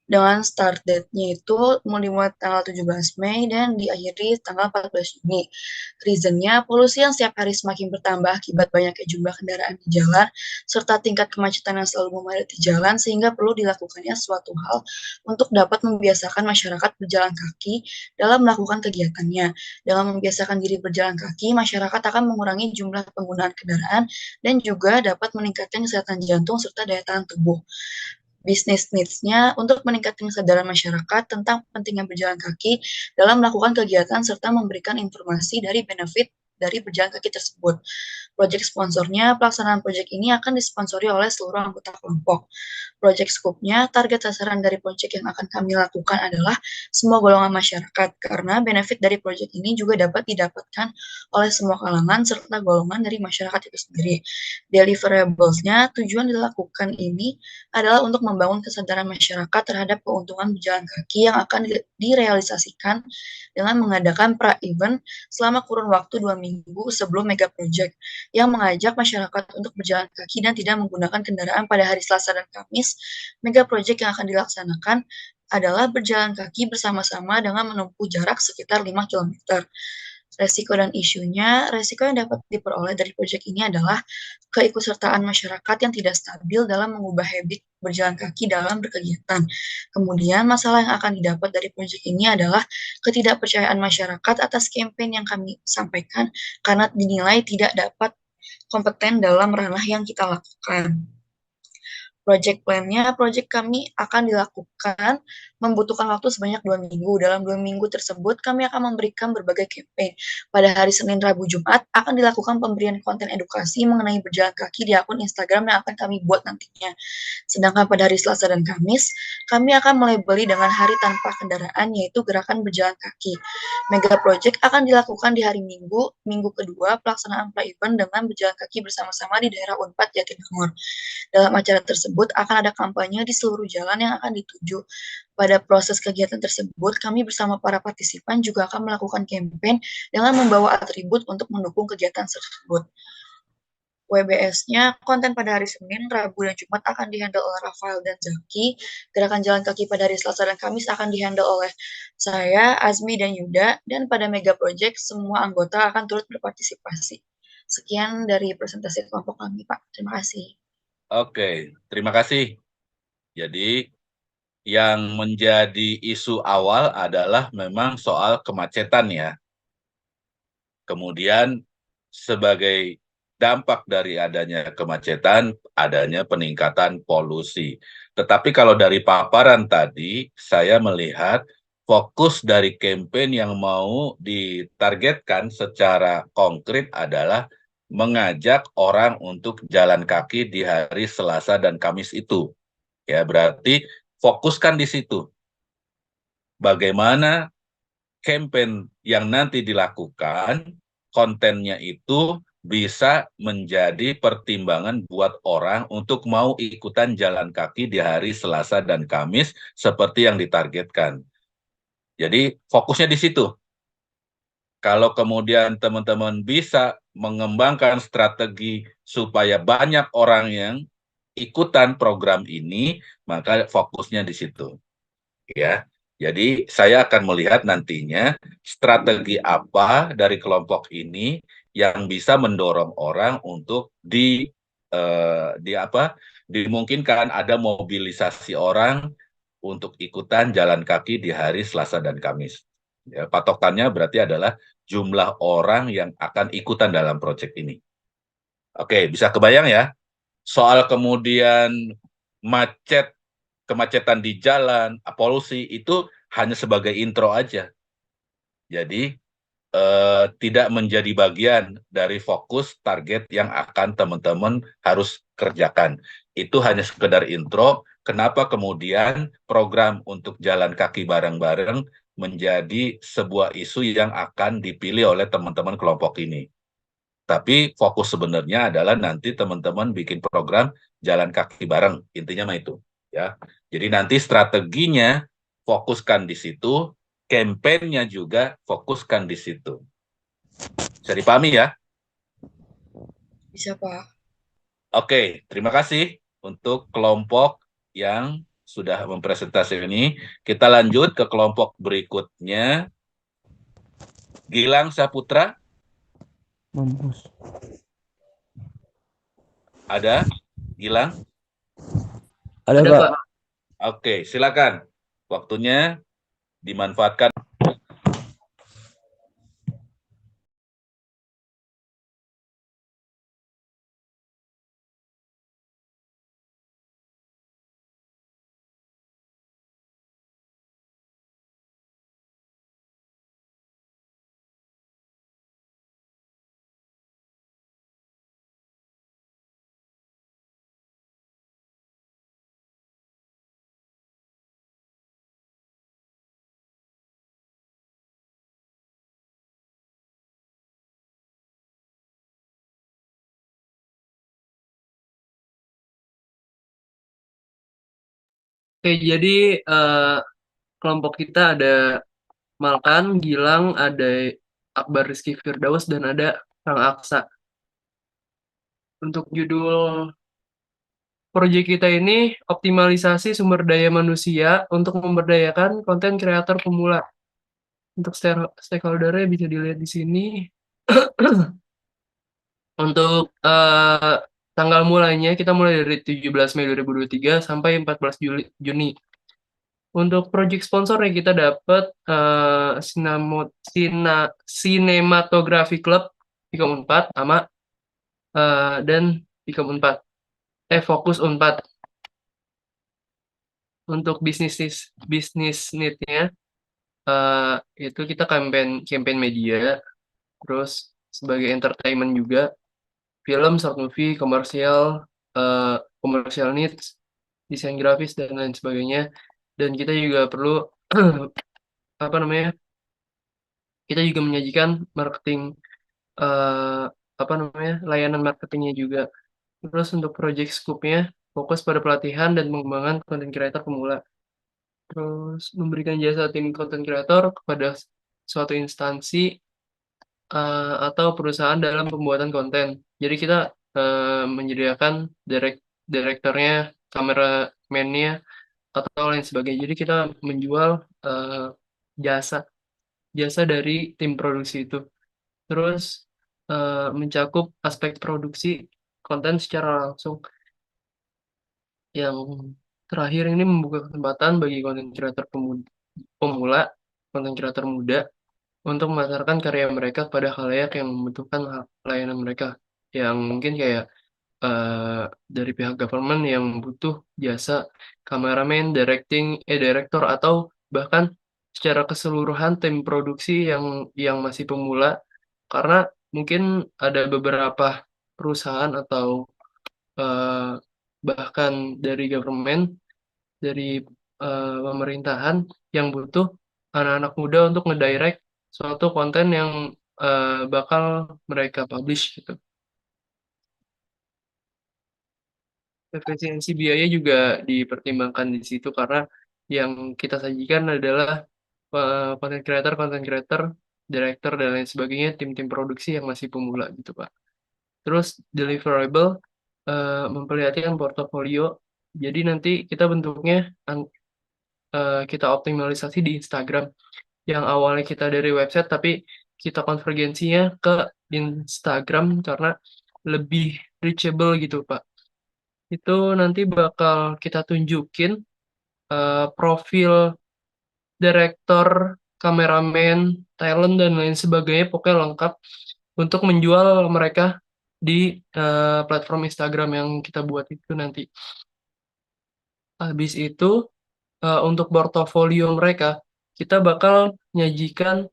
dengan start date-nya itu dimulai tanggal 17 Mei dan diakhiri tanggal 14 Juni. Reason-nya, polusi yang setiap hari semakin bertambah akibat banyaknya jumlah kendaraan di jalan, serta tingkat kemacetan yang selalu memadati jalan, sehingga perlu dilakukannya suatu hal untuk dapat membiasakan masyarakat berjalan kaki dalam melakukan kegiatannya. Dengan membiasakan diri berjalan kaki, masyarakat akan mengurangi jumlah penggunaan kendaraan dan juga dapat meningkatkan kesehatan jantung serta daya tahan tubuh. Bisnis needs-nya untuk meningkatkan kesadaran masyarakat tentang pentingnya berjalan kaki dalam melakukan kegiatan serta memberikan informasi dari benefit dari berjalan kaki tersebut. Project sponsornya, pelaksanaan project ini akan disponsori oleh seluruh anggota kelompok. Project scope-nya, target sasaran dari project yang akan kami lakukan adalah semua golongan masyarakat, karena benefit dari project ini juga dapat didapatkan oleh semua kalangan serta golongan dari masyarakat itu sendiri. Deliverables-nya, tujuan dilakukan ini adalah untuk membangun kesadaran masyarakat terhadap keuntungan berjalan kaki yang akan direalisasikan dengan mengadakan pra-event selama kurun waktu 2 minggu sebelum mega project yang mengajak masyarakat untuk berjalan kaki dan tidak menggunakan kendaraan pada hari Selasa dan Kamis. Mega project yang akan dilaksanakan adalah berjalan kaki bersama-sama dengan menempuh jarak sekitar 5 kilometer. Resiko dan isunya, resiko yang dapat diperoleh dari proyek ini adalah keikutsertaan masyarakat yang tidak stabil dalam mengubah habit berjalan kaki dalam berkegiatan. Kemudian masalah yang akan didapat dari proyek ini adalah ketidakpercayaan masyarakat atas kampanye yang kami sampaikan karena dinilai tidak dapat kompeten dalam ranah yang kita lakukan. Project plan-nya, project kami akan dilakukan membutuhkan waktu sebanyak 2 minggu. Dalam 2 minggu tersebut, kami akan memberikan berbagai campaign. Pada hari Senin, Rabu, Jumat, akan dilakukan pemberian konten edukasi mengenai berjalan kaki di akun Instagram yang akan kami buat nantinya. Sedangkan pada hari Selasa dan Kamis, kami akan melabeli dengan hari tanpa kendaraan, yaitu gerakan berjalan kaki. Mega Project akan dilakukan di hari Minggu, minggu kedua pelaksanaan pra-event dengan berjalan kaki bersama-sama di daerah Unpad Jatinangor. Dalam acara tersebut akan ada kampanye di seluruh jalan yang akan dituju. Pada proses kegiatan tersebut, kami bersama para partisipan juga akan melakukan campaign dengan membawa atribut untuk mendukung kegiatan tersebut. WBS-nya, konten pada hari Senin, Rabu, dan Jumat akan dihandle oleh Rafael dan Zaki. Gerakan jalan kaki pada hari Selasa dan Kamis akan dihandle oleh saya, Azmi, dan Yuda. Dan pada Mega Project, semua anggota akan turut berpartisipasi. Sekian dari presentasi kelompok kami, Pak. Terima kasih. Oke, terima kasih. Jadi yang menjadi isu awal adalah memang soal kemacetan ya. Kemudian sebagai dampak dari adanya kemacetan, adanya peningkatan polusi. Tetapi kalau dari paparan tadi, saya melihat fokus dari campaign yang mau ditargetkan secara konkret adalah mengajak orang untuk jalan kaki di hari Selasa dan Kamis itu. Ya, berarti fokuskan di situ. Bagaimana campaign yang nanti dilakukan, kontennya itu bisa menjadi pertimbangan buat orang untuk mau ikutan jalan kaki di hari Selasa dan Kamis seperti yang ditargetkan. Jadi fokusnya di situ. Kalau kemudian teman-teman bisa mengembangkan strategi supaya banyak orang yang ikutan program ini, maka fokusnya di situ. Ya. Jadi saya akan melihat nantinya strategi apa dari kelompok ini yang bisa mendorong orang untuk di apa dimungkinkan ada mobilisasi orang untuk ikutan jalan kaki di hari Selasa dan Kamis. Ya, patokannya berarti adalah jumlah orang yang akan ikutan dalam proyek ini. Oke, bisa kebayang ya? Soal kemudian macet, kemacetan di jalan, polusi itu hanya sebagai intro aja. Jadi tidak menjadi bagian dari fokus target yang akan teman-teman harus kerjakan. Itu hanya sekedar intro, kenapa kemudian program untuk jalan kaki bareng-bareng menjadi sebuah isu yang akan dipilih oleh teman-teman kelompok ini. Tapi fokus sebenarnya adalah nanti teman-teman bikin program jalan kaki bareng, intinya mah itu. Ya. Jadi nanti strateginya fokuskan di situ, kampanyenya juga fokuskan di situ. Bisa dipahami ya? Bisa, Pak. Oke, terima kasih untuk kelompok yang sudah mempresentasi ini. Kita lanjut ke kelompok berikutnya. Gilang Saputra, Mampus. ada? Gilang? Ada, Ada, Pak. Pak. Oke, silakan. Waktunya dimanfaatkan. Oke, jadi kelompok kita ada Malkan, Gilang, ada Akbar Rizky Firdaus, dan ada Kang Aksa. Untuk judul proyek kita ini optimalisasi sumber daya manusia untuk memberdayakan konten kreator pemula. Untuk stakeholder-nya bisa dilihat di sini. Untuk tanggal mulainya kita mulai dari 17 Mei 2023 sampai 14 Juni. Untuk project sponsor yang kita dapat Cinematography Club Pikom 4 sama dan Pikom 4. Fokus Unpad. Untuk bisnis need-nya itu kita campaign media, terus sebagai entertainment juga, film, short movie, commercial needs, desain grafis dan lain sebagainya. Dan kita juga perlu apa namanya? Kita juga menyajikan marketing layanan marketingnya juga. Terus untuk project scope-nya fokus pada pelatihan dan pengembangan content creator pemula. Terus memberikan jasa tim content creator kepada suatu instansi atau perusahaan dalam pembuatan konten. Jadi kita menyediakan direkturnya, kameramennya, atau lain sebagainya. Jadi kita menjual jasa dari tim produksi itu. Terus mencakup aspek produksi konten secara langsung. Yang terakhir ini membuka kesempatan bagi konten kreator pemula, konten kreator muda, untuk memasarkan karya mereka pada khalayak yang membutuhkan layanan mereka. Yang mungkin kayak dari pihak government yang butuh jasa kameramen, director, atau bahkan secara keseluruhan tim produksi yang masih pemula, karena mungkin ada beberapa perusahaan atau bahkan dari government, dari pemerintahan yang butuh anak-anak muda untuk ngedirect suatu konten yang bakal mereka publish gitu. Efisiensi biaya juga dipertimbangkan di situ karena yang kita sajikan adalah content creator, director dan lain sebagainya, tim-tim produksi yang masih pemula gitu, Pak. Terus deliverable, memperlihatkan portofolio. Jadi nanti kita bentuknya kita optimalisasi di Instagram. Yang awalnya kita dari website tapi kita konvergensinya ke Instagram karena lebih reachable gitu, Pak. Itu nanti bakal kita tunjukin profil direktor, kameramen, talent, dan lain sebagainya, pokoknya lengkap untuk menjual mereka di platform Instagram yang kita buat itu nanti. Habis itu, untuk portofolio mereka, kita bakal menyajikan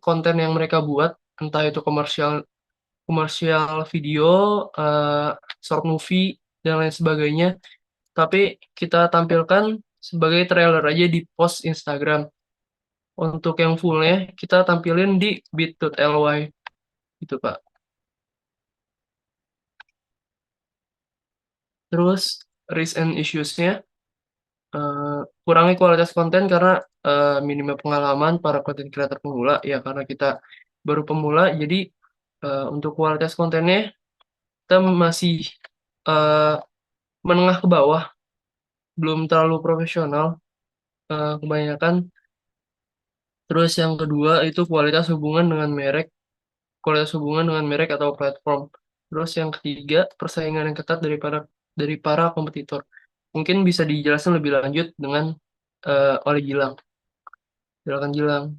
konten yang mereka buat, entah itu komersial video, short movie, dan lain sebagainya. Tapi kita tampilkan sebagai trailer aja di post Instagram. Untuk yang fullnya kita tampilin di bit.ly gitu, Pak. Terus risk and issues-nya kurangi kualitas konten karena minimnya pengalaman para content creator pemula ya, karena kita baru pemula. Jadi untuk kualitas kontennya kita masih menengah ke bawah. belum terlalu profesional kebanyakan. Terus yang kedua itu kualitas hubungan dengan merek atau platform. Terus yang ketiga, persaingan yang ketat dari para kompetitor. Mungkin bisa dijelaskan lebih lanjut dengan oleh Gilang. Silakan Gilang.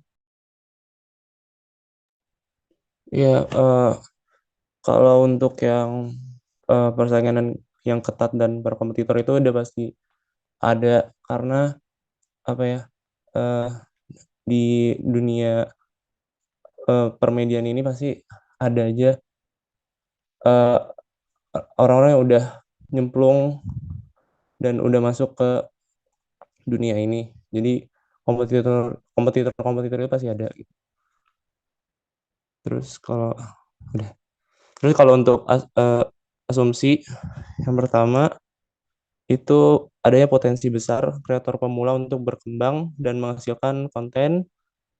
Ya, kalau untuk yang persaingan yang ketat dan berkompetitor itu udah pasti ada karena apa ya, eh, di dunia permediaan ini pasti ada aja eh, orang-orang yang udah nyemplung dan udah masuk ke dunia ini. Jadi kompetitor itu pasti ada gitu. Terus kalau udah. Terus kalau untuk asumsi yang pertama itu adanya potensi besar kreator pemula untuk berkembang dan menghasilkan konten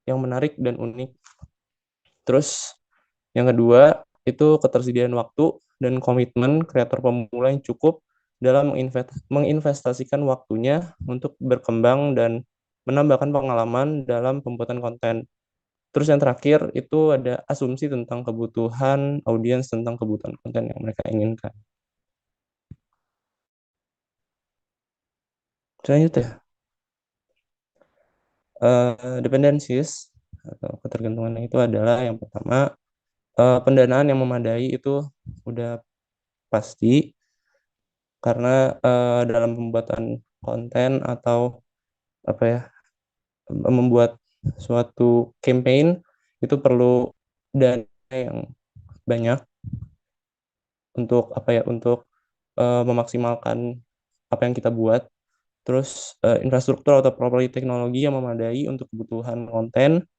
yang menarik dan unik. Terus yang kedua itu ketersediaan waktu dan komitmen kreator pemula yang cukup dalam menginvestasikan waktunya untuk berkembang dan menambahkan pengalaman dalam pembuatan konten. Terus yang terakhir itu ada asumsi tentang kebutuhan audiens tentang kebutuhan konten yang mereka inginkan. Selanjutnya, dependencies atau ketergantungan itu adalah yang pertama, pendanaan yang memadai itu udah pasti karena dalam pembuatan konten atau apa ya, membuat suatu campaign itu perlu dana yang banyak untuk apa ya, untuk memaksimalkan apa yang kita buat. Terus infrastruktur atau properti teknologi yang memadai untuk kebutuhan konten,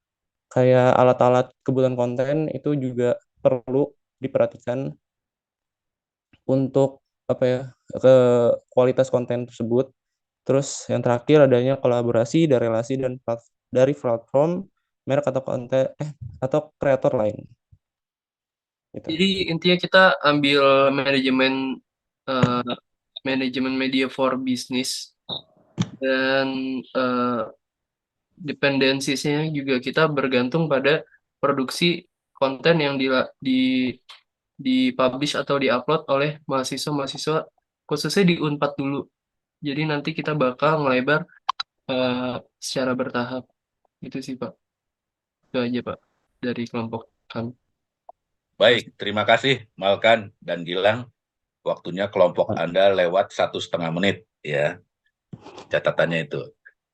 kayak alat-alat kebutuhan konten itu juga perlu diperhatikan untuk apa ya, ke kualitas konten tersebut. Terus yang terakhir adanya kolaborasi dan relasi dari platform, merek atau konten atau kreator lain gitu. Jadi intinya kita ambil manajemen eh, manajemen media for business dan dependensinya juga kita bergantung pada produksi konten yang di-publish atau diupload oleh mahasiswa-mahasiswa khususnya di Unpad dulu. Jadi nanti kita bakal melebar secara bertahap. Itu sih Pak. Itu aja Pak dari kelompok kami. Baik, terima kasih Malkan dan Gilang. Waktunya kelompok Anda lewat 1,5 menit, ya, catatannya itu.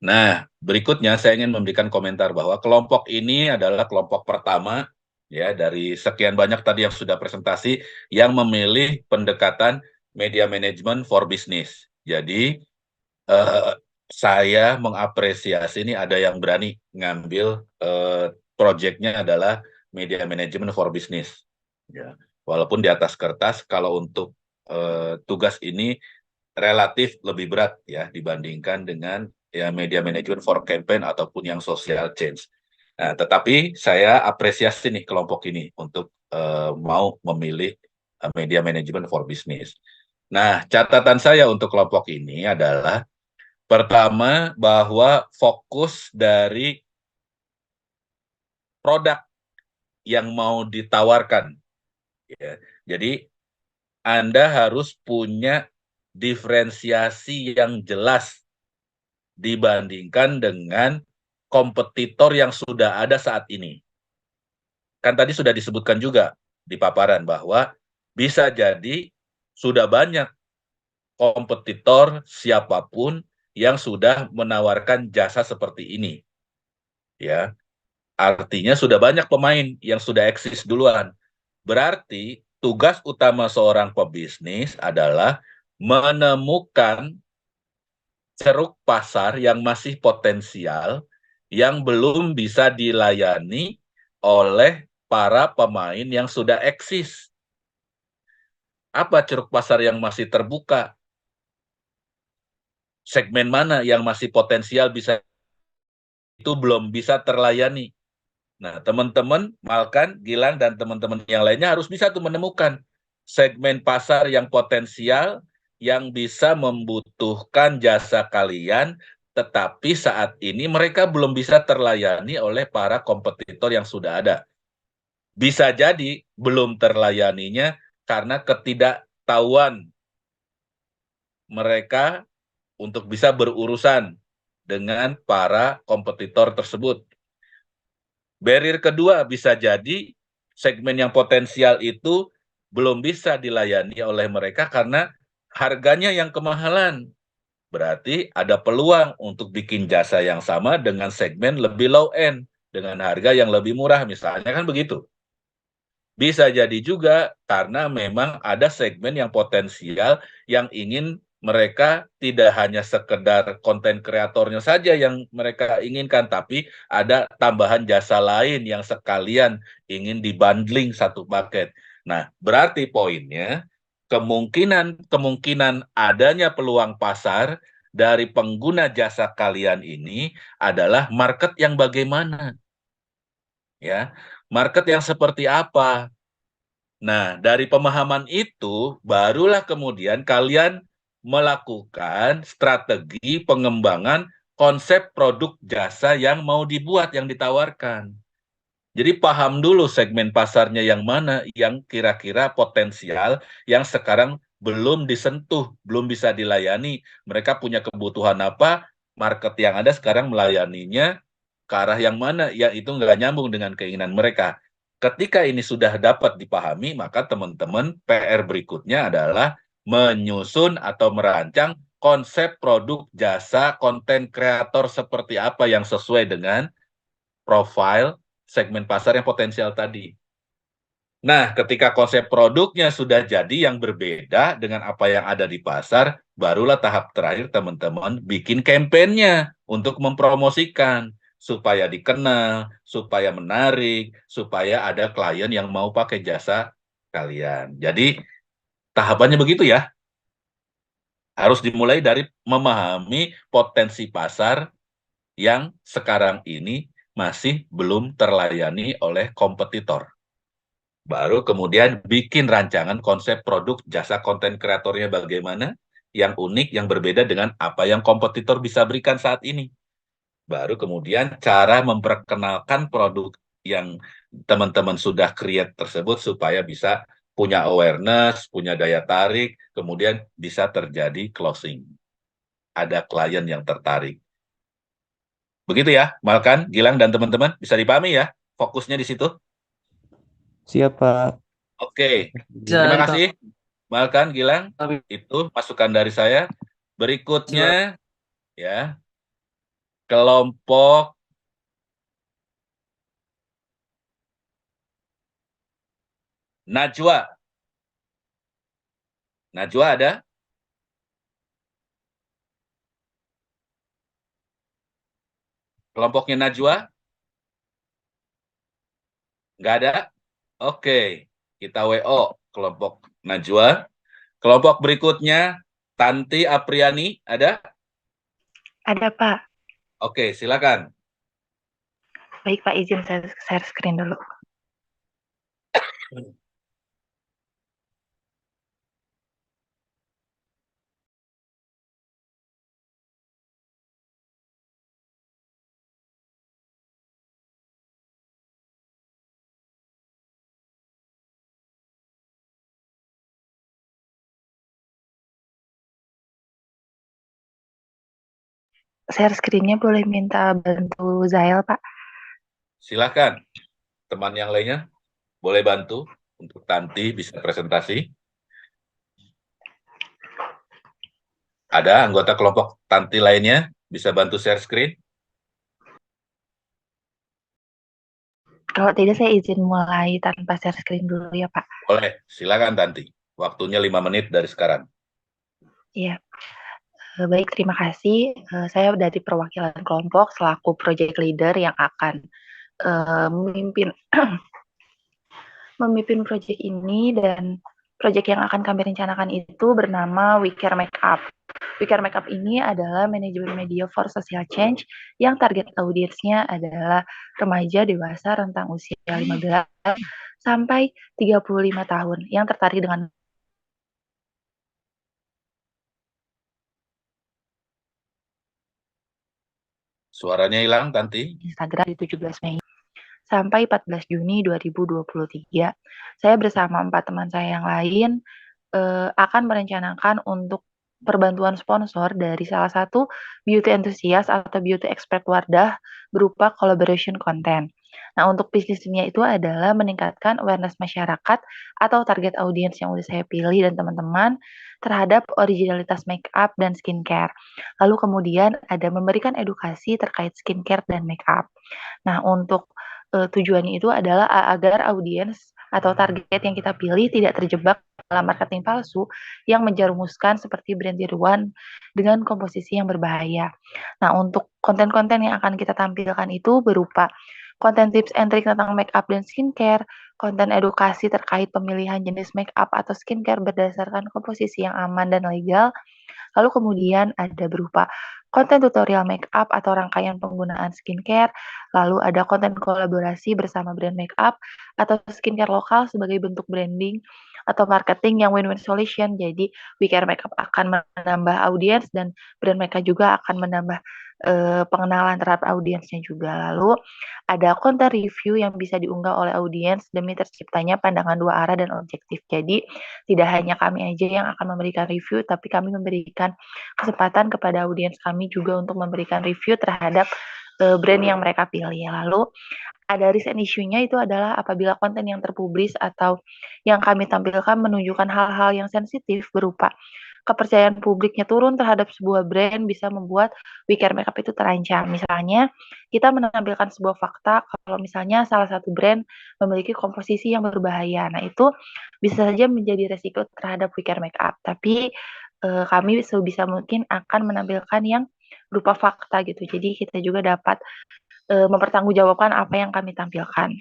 Nah, berikutnya saya ingin memberikan komentar bahwa kelompok ini adalah kelompok pertama, ya, dari sekian banyak tadi yang sudah presentasi, yang memilih pendekatan media management for business. Jadi, saya mengapresiasi ini ada yang berani ngambil proyeknya adalah media management for business. Ya. Walaupun di atas kertas, kalau untuk tugas ini relatif lebih berat ya dibandingkan dengan ya media management for campaign ataupun yang social change. Nah, tetapi saya apresiasi nih kelompok ini untuk mau memilih media management for business. Nah, catatan saya untuk kelompok ini adalah pertama bahwa fokus dari produk yang mau ditawarkan. Ya. Jadi Anda harus punya diferensiasi yang jelas dibandingkan dengan kompetitor yang sudah ada saat ini. Kan tadi sudah disebutkan juga di paparan bahwa bisa jadi sudah banyak kompetitor siapapun yang sudah menawarkan jasa seperti ini. Ya, artinya sudah banyak pemain yang sudah eksis duluan. Berarti tugas utama seorang pebisnis adalah menemukan ceruk pasar yang masih potensial, yang belum bisa dilayani oleh para pemain yang sudah eksis. Apa ceruk pasar yang masih terbuka? Segmen mana yang masih potensial bisa itu belum bisa terlayani? Nah, teman-teman, Malkan, Gilang, dan teman-teman yang lainnya harus bisa tuh menemukan segmen pasar yang potensial yang bisa membutuhkan jasa kalian, tetapi saat ini mereka belum bisa terlayani oleh para kompetitor yang sudah ada. Bisa jadi belum terlayaninya karena ketidaktahuan mereka untuk bisa berurusan dengan para kompetitor tersebut. Barrier kedua bisa jadi segmen yang potensial itu belum bisa dilayani oleh mereka karena harganya yang kemahalan. Berarti ada peluang untuk bikin jasa yang sama dengan segmen lebih low end, dengan harga yang lebih murah misalnya, kan begitu. Bisa jadi juga karena memang ada segmen yang potensial yang ingin mereka tidak hanya sekedar konten kreatornya saja yang mereka inginkan, tapi ada tambahan jasa lain yang sekalian ingin dibundling satu paket. Nah, berarti poinnya kemungkinan adanya peluang pasar dari pengguna jasa kalian ini adalah market yang bagaimana, ya. Market yang seperti apa? Nah, dari pemahaman itu, barulah kemudian kalian melakukan strategi pengembangan konsep produk jasa yang mau dibuat, yang ditawarkan. Jadi paham dulu segmen pasarnya yang mana, yang kira-kira potensial, yang sekarang belum disentuh, belum bisa dilayani. Mereka punya kebutuhan apa, market yang ada sekarang melayaninya ke arah yang mana, ya itu nggak nyambung dengan keinginan mereka. Ketika ini sudah dapat dipahami, maka teman-teman PR berikutnya adalah menyusun atau merancang konsep produk jasa konten kreator seperti apa yang sesuai dengan profil segmen pasar yang potensial tadi. Nah, ketika konsep produknya sudah jadi yang berbeda dengan apa yang ada di pasar, barulah tahap terakhir teman-teman bikin kampanyenya untuk mempromosikan supaya dikenal, supaya menarik, supaya ada klien yang mau pakai jasa kalian. Jadi tahapannya begitu ya. Harus dimulai dari memahami potensi pasar yang sekarang ini masih belum terlayani oleh kompetitor. Baru kemudian bikin rancangan konsep produk jasa konten kreatornya bagaimana, yang unik, yang berbeda dengan apa yang kompetitor bisa berikan saat ini. Baru kemudian cara memperkenalkan produk yang teman-teman sudah create tersebut supaya bisa punya awareness, punya daya tarik, kemudian bisa terjadi closing. Ada klien yang tertarik. Begitu ya, Malkan, Gilang, dan teman-teman. Bisa dipahami ya, fokusnya di situ. Siap, Pak. Oke, Bisa terima dipahami. kasih, Malkan, Gilang. Itu masukan dari saya. Berikutnya, ya, kelompok Najwa. Najwa ada? Kelompoknya Najwa? Nggak ada? Oke, kita WO kelompok Najwa. Kelompok berikutnya, Tanti Apriani, ada? Ada, Pak. Oke, silakan. Baik, Pak, izin saya share screen dulu. Share screen-nya boleh minta bantu Zael, Pak? Silakan. Teman yang lainnya boleh bantu untuk Tanti bisa presentasi. Ada anggota kelompok Tanti lainnya bisa bantu share screen? Kalau tidak, saya izin mulai tanpa share screen dulu ya, Pak. Boleh, silakan Tanti. Waktunya 5 menit dari sekarang. Iya. Baik, terima kasih. Saya dari perwakilan kelompok selaku project leader yang akan memimpin memimpin project ini, dan project yang akan kami rencanakan itu bernama We Care Makeup. We Care Makeup ini adalah manajemen media for social change yang target audiensnya adalah remaja dewasa rentang usia 15 sampai 35 tahun yang tertarik dengan Suaranya hilang, Tanti. Instagram di 17 Mei sampai 14 Juni 2023. Saya bersama 4 teman saya yang lain akan merencanakan untuk perbantuan sponsor dari salah satu beauty enthusiast atau beauty expert Wardah berupa collaboration content. Nah, untuk bisnisnya itu adalah meningkatkan awareness masyarakat atau target audiens yang udah saya pilih dan teman-teman terhadap originalitas make up dan skincare. Lalu kemudian ada memberikan edukasi terkait skincare dan make up. Nah, untuk tujuannya itu adalah agar audiens atau target yang kita pilih tidak terjebak dalam marketing palsu yang menjerumuskan seperti brand tiruan dengan komposisi yang berbahaya. Nah, untuk konten-konten yang akan kita tampilkan itu berupa konten tips and trick tentang make up dan skincare, konten edukasi terkait pemilihan jenis make up atau skincare berdasarkan komposisi yang aman dan legal. Lalu kemudian ada berupa konten tutorial make up atau rangkaian penggunaan skincare, lalu ada konten kolaborasi bersama brand make up atau skincare lokal sebagai bentuk branding atau marketing yang win-win solution. Jadi, We Care Makeup akan menambah audiens dan brand mereka juga akan menambah pengenalan terhadap audiensnya juga. Lalu ada konten review yang bisa diunggah oleh audiens demi terciptanya pandangan dua arah dan objektif. Jadi, tidak hanya kami aja yang akan memberikan review, tapi kami memberikan kesempatan kepada audiens kami juga untuk memberikan review terhadap brand yang mereka pilih. Lalu ada recent issue-nya itu adalah apabila konten yang terpublis atau yang kami tampilkan menunjukkan hal-hal yang sensitif berupa kepercayaan publiknya turun terhadap sebuah brand bisa membuat We Care Makeup itu terancam. Misalnya, kita menampilkan sebuah fakta kalau misalnya salah satu brand memiliki komposisi yang berbahaya. Nah, itu bisa saja menjadi resiko terhadap We Care Makeup. Tapi kami sebisa mungkin akan menampilkan yang berupa fakta gitu. Jadi kita juga dapat mempertanggungjawabkan apa yang kami tampilkan.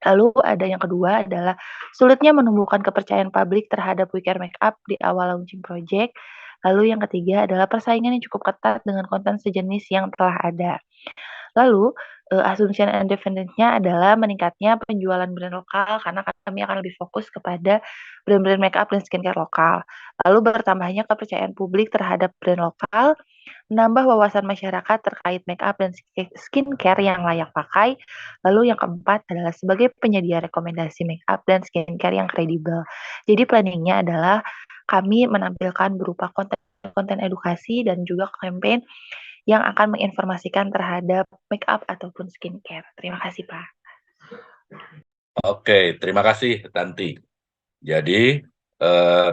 Lalu ada yang kedua adalah sulitnya menumbuhkan kepercayaan publik terhadap We Care Makeup di awal launching project. Lalu yang ketiga adalah persaingan yang cukup ketat dengan konten sejenis yang telah ada. Lalu assumption and defendant-nya adalah meningkatnya penjualan brand lokal karena kami akan lebih fokus kepada brand-brand makeup dan skincare lokal. Lalu bertambahnya kepercayaan publik terhadap brand lokal, menambah wawasan masyarakat terkait makeup dan skincare yang layak pakai. Lalu yang keempat adalah sebagai penyedia rekomendasi makeup dan skincare yang kredibel. Jadi planningnya adalah kami menampilkan berupa konten edukasi dan juga campaign yang akan menginformasikan terhadap makeup ataupun skincare. Terima kasih, Pak. Oke, terima kasih, Tanti. Jadi,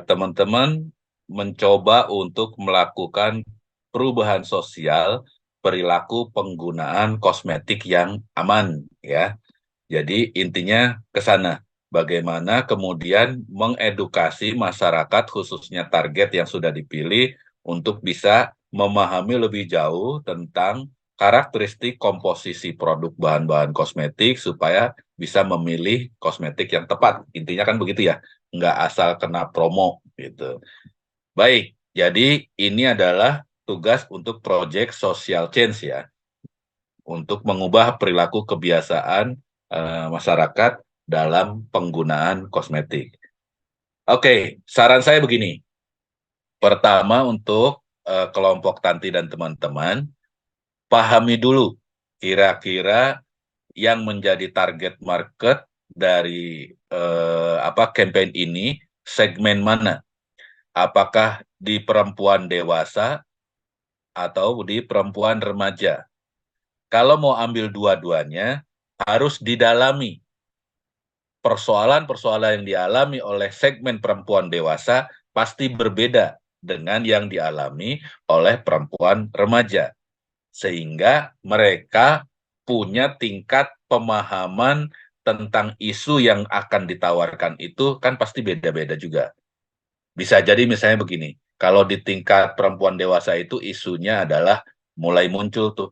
teman-teman mencoba untuk melakukan perubahan sosial perilaku penggunaan kosmetik yang aman, ya. Jadi, intinya ke sana. Bagaimana kemudian mengedukasi masyarakat, khususnya target yang sudah dipilih, untuk bisa memahami lebih jauh tentang karakteristik komposisi produk bahan-bahan kosmetik supaya bisa memilih kosmetik yang tepat. Intinya kan begitu ya, nggak asal kena promo gitu. Baik, jadi ini adalah tugas untuk project social change ya, untuk mengubah perilaku kebiasaan masyarakat dalam penggunaan kosmetik. Oke, saran saya begini. Pertama untuk kelompok Tanti dan teman-teman, pahami dulu kira-kira yang menjadi target market dari campaign ini, segmen mana? Apakah di perempuan dewasa atau di perempuan remaja? Kalau mau ambil dua-duanya, harus didalami persoalan-persoalan yang dialami oleh segmen perempuan dewasa pasti berbeda dengan yang dialami oleh perempuan remaja. Sehingga mereka punya tingkat pemahaman tentang isu yang akan ditawarkan itu kan pasti beda-beda juga. Bisa jadi misalnya begini, kalau di tingkat perempuan dewasa itu isunya adalah mulai muncul tuh,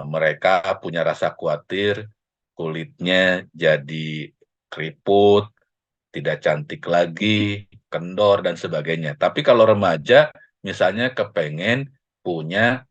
mereka punya rasa khawatir, kulitnya jadi keriput, tidak cantik lagi, kendor, dan sebagainya. Tapi kalau remaja, misalnya kepengen punya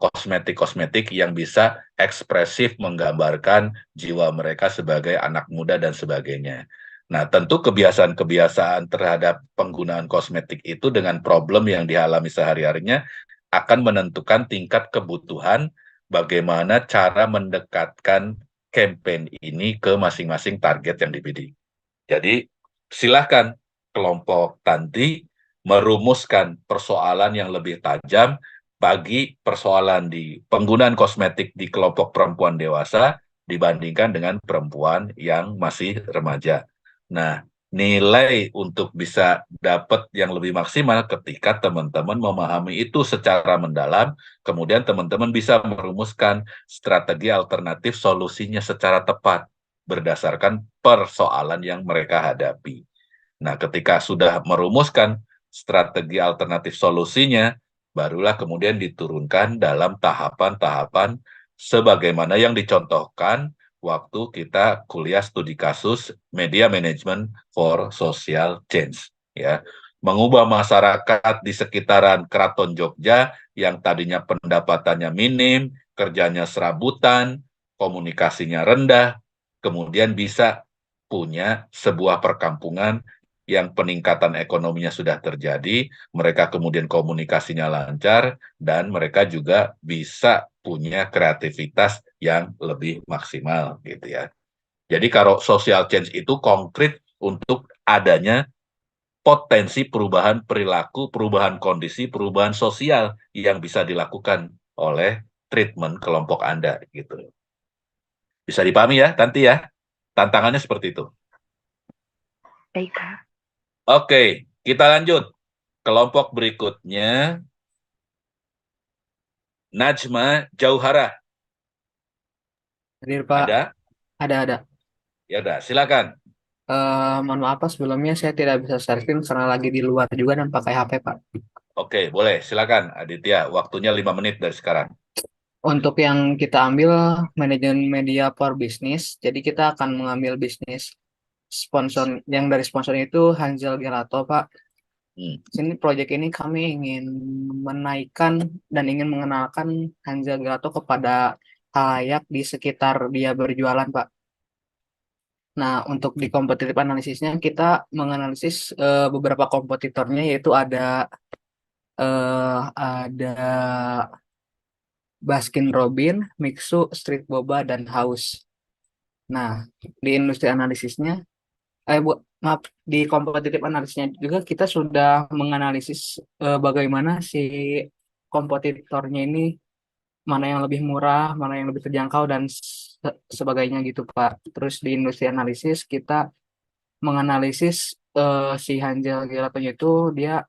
kosmetik-kosmetik yang bisa ekspresif menggambarkan jiwa mereka sebagai anak muda dan sebagainya. Nah, tentu kebiasaan-kebiasaan terhadap penggunaan kosmetik itu dengan problem yang dialami sehari-harinya akan menentukan tingkat kebutuhan bagaimana cara mendekatkan campaign ini ke masing-masing target yang dibidik. Jadi silahkan kelompok Tanti merumuskan persoalan yang lebih tajam bagi persoalan di penggunaan kosmetik di kelompok perempuan dewasa dibandingkan dengan perempuan yang masih remaja. Nah, nilai untuk bisa dapat yang lebih maksimal ketika teman-teman memahami itu secara mendalam, kemudian teman-teman bisa merumuskan strategi alternatif solusinya secara tepat berdasarkan persoalan yang mereka hadapi. Nah, ketika sudah merumuskan strategi alternatif solusinya, barulah kemudian diturunkan dalam tahapan-tahapan sebagaimana yang dicontohkan waktu kita kuliah studi kasus Media Management for Social Change. Ya, mengubah masyarakat di sekitaran Keraton Jogja yang tadinya pendapatannya minim, kerjanya serabutan, komunikasinya rendah, kemudian bisa punya sebuah perkampungan yang peningkatan ekonominya sudah terjadi, mereka kemudian komunikasinya lancar, dan mereka juga bisa punya kreativitas yang lebih maksimal gitu ya. Jadi kalau social change itu konkret untuk adanya potensi perubahan perilaku, perubahan kondisi, perubahan sosial yang bisa dilakukan oleh treatment kelompok Anda gitu. Bisa dipahami ya, Tanti ya? Tantangannya seperti itu. Baik, Kak. Oke, kita lanjut. Kelompok berikutnya, Najma Jauhara. Hadir, Pak. Ada? Ada. Ya udah, silakan. Mohon maaf, Pak, sebelumnya saya tidak bisa share screen karena lagi di luar juga dan pakai HP, Pak. Oke, boleh. Silakan, Aditya. Waktunya 5 menit dari sekarang. Untuk yang kita ambil manajemen media for business, jadi kita akan mengambil bisnis sponsor yang dari sponsor itu Hansel Gelato, Pak. Sini proyek ini kami ingin menaikkan dan ingin mengenalkan Hansel Gelato kepada halayak di sekitar dia berjualan, Pak. Nah, untuk di kompetitif analisisnya kita menganalisis beberapa kompetitornya, yaitu ada Baskin Robin, Mixu, Street Boba, dan House. Nah, di industri analisisnya, maaf, di kompetitif analisisnya juga kita sudah menganalisis bagaimana si kompetitornya ini, mana yang lebih murah, mana yang lebih terjangkau, dan sebagainya gitu, Pak. Terus di industri analisis kita menganalisis si Hanjel Gelatonya itu dia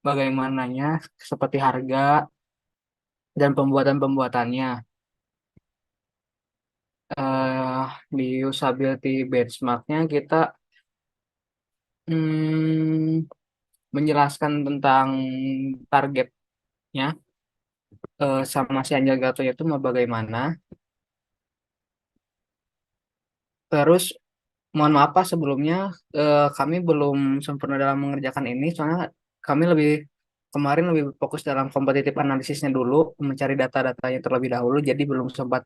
bagaimananya, seperti harga dan pembuatannya. Di usability benchmarknya kita menjelaskan tentang targetnya sama si Hanjel Gelatonya itu mau bagaimana. Terus mohon maaf, Pak, sebelumnya kami belum sempurna dalam mengerjakan ini, soalnya kami kemarin lebih fokus dalam kompetitif analisisnya dulu, mencari data-datanya terlebih dahulu, jadi belum sempat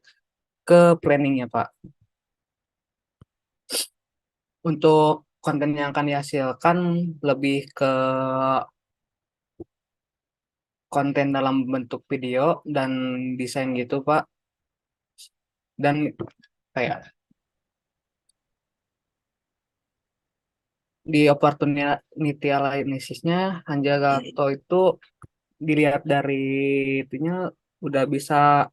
ke planningnya, Pak. Untuk konten yang akan dihasilkan lebih ke konten dalam bentuk video dan desain gitu, Pak. Dan kayak di opportunity analysisnya, Hanjagato itu dilihat dari itunya udah bisa,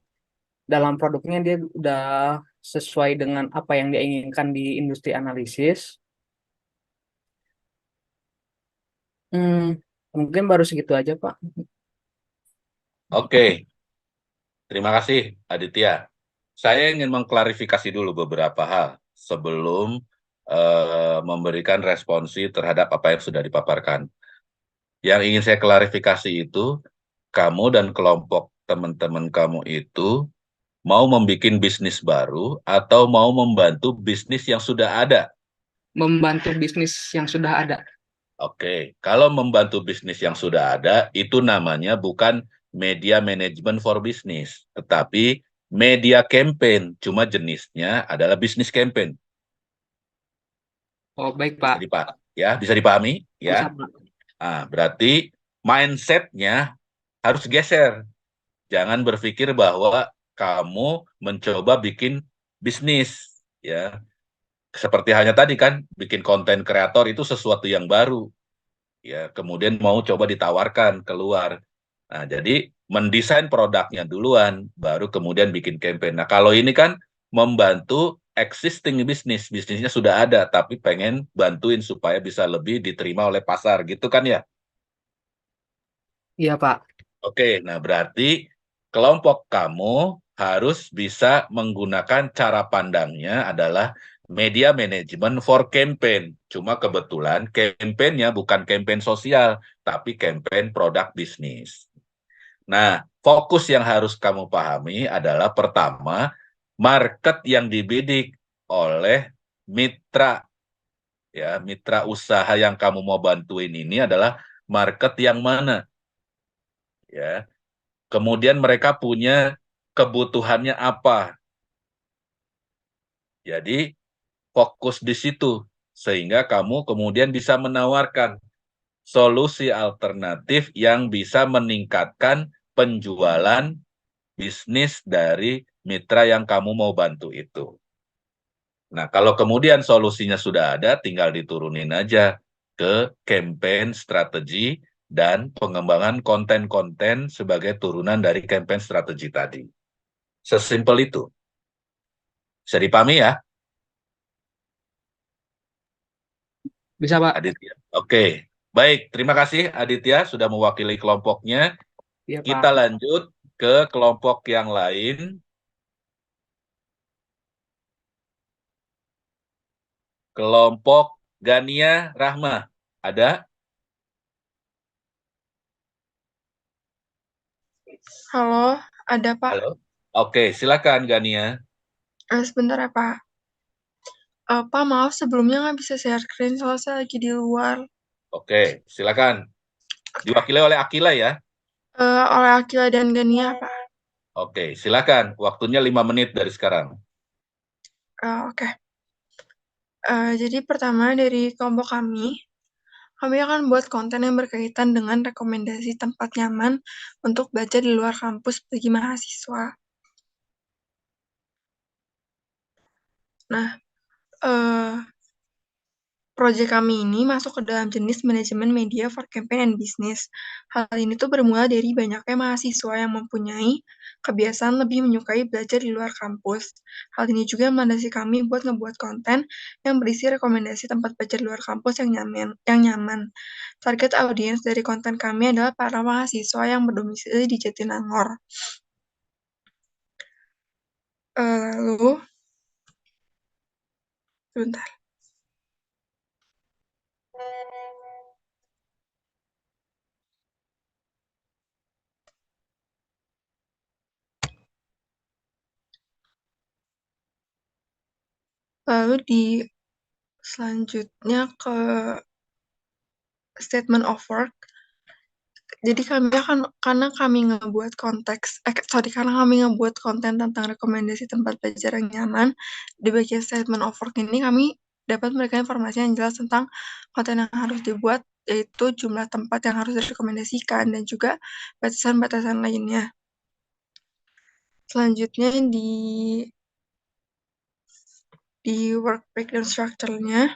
dalam produknya dia udah sesuai dengan apa yang dia inginkan di industri analisis. Mungkin baru segitu aja, Pak. Oke, terima kasih Aditya. Saya ingin mengklarifikasi dulu beberapa hal sebelum memberikan responsi terhadap apa yang sudah dipaparkan. Yang ingin saya klarifikasi itu, kamu dan kelompok teman-teman kamu itu mau membuat bisnis baru atau mau membantu bisnis yang sudah ada? Membantu bisnis yang sudah ada. Oke, kalau membantu bisnis yang sudah ada, itu namanya bukan media management for business, tetapi media campaign, cuma jenisnya adalah business campaign. Oh, baik, Pak. Bisa dipahami? Ya. Bisa, Pak. Nah, berarti mindset-nya harus geser. Jangan berpikir bahwa kamu mencoba bikin bisnis, ya. Seperti hanya tadi kan, bikin konten kreator itu sesuatu yang baru, ya. Kemudian mau coba ditawarkan keluar. Nah, jadi mendesain produknya duluan, baru kemudian bikin campaign. Nah, kalau ini kan membantu existing bisnis, bisnisnya sudah ada, tapi pengen bantuin supaya bisa lebih diterima oleh pasar, gitu kan ya? Iya, Pak. Oke, nah berarti kelompok kamu harus bisa menggunakan cara pandangnya adalah media management for campaign. Cuma kebetulan campaignnya bukan campaign sosial, tapi campaign produk bisnis. Nah, fokus yang harus kamu pahami adalah pertama, market yang dibidik oleh mitra, ya, mitra usaha yang kamu mau bantuin ini adalah market yang mana, ya. Kemudian mereka punya kebutuhannya apa. Jadi fokus di situ sehingga kamu kemudian bisa menawarkan solusi alternatif yang bisa meningkatkan penjualan bisnis dari mitra yang kamu mau bantu itu. Nah, kalau kemudian solusinya sudah ada, tinggal diturunin aja ke campaign strategi dan pengembangan konten-konten sebagai turunan dari campaign strategi tadi. Sesimpel itu. Bisa dipahami ya, Bisa, Pak. Aditya? Oke, baik. Terima kasih Aditya sudah mewakili kelompoknya. Iya, Pak. Kita lanjut ke kelompok yang lain. Kelompok Gania Rahma. Ada? Halo, ada Pak. Halo? Oke, silakan Gania. Sebentar ya Pak. Pak, maaf sebelumnya nggak bisa share screen soalnya saya lagi di luar. Oke, silakan. Diwakili oleh Akila ya. Oleh Akila dan Gania Pak. Oke, silakan. Waktunya 5 menit dari sekarang. Oke. Jadi pertama dari kelompok kami akan buat konten yang berkaitan dengan rekomendasi tempat nyaman untuk belajar di luar kampus bagi mahasiswa. Nah, proyek kami ini masuk ke dalam jenis manajemen media for campaign and business. Hal ini tuh bermula dari banyaknya mahasiswa yang mempunyai kebiasaan lebih menyukai belajar di luar kampus. Hal ini juga melandasi kami buat ngebuat konten yang berisi rekomendasi tempat belajar di luar kampus yang nyaman. Target audiens dari konten kami adalah para mahasiswa yang berdomisili di Jatinangor. Lalu, sebentar. Lalu di selanjutnya ke statement of work. Jadi karena kami ngebuat konten tentang rekomendasi tempat belajar yang nyaman, di bagian statement of work ini kami dapat memberikan informasi yang jelas tentang konten yang harus dibuat, yaitu jumlah tempat yang harus direkomendasikan dan juga batasan-batasan lainnya. Selanjutnya di work breakdown structure-nya,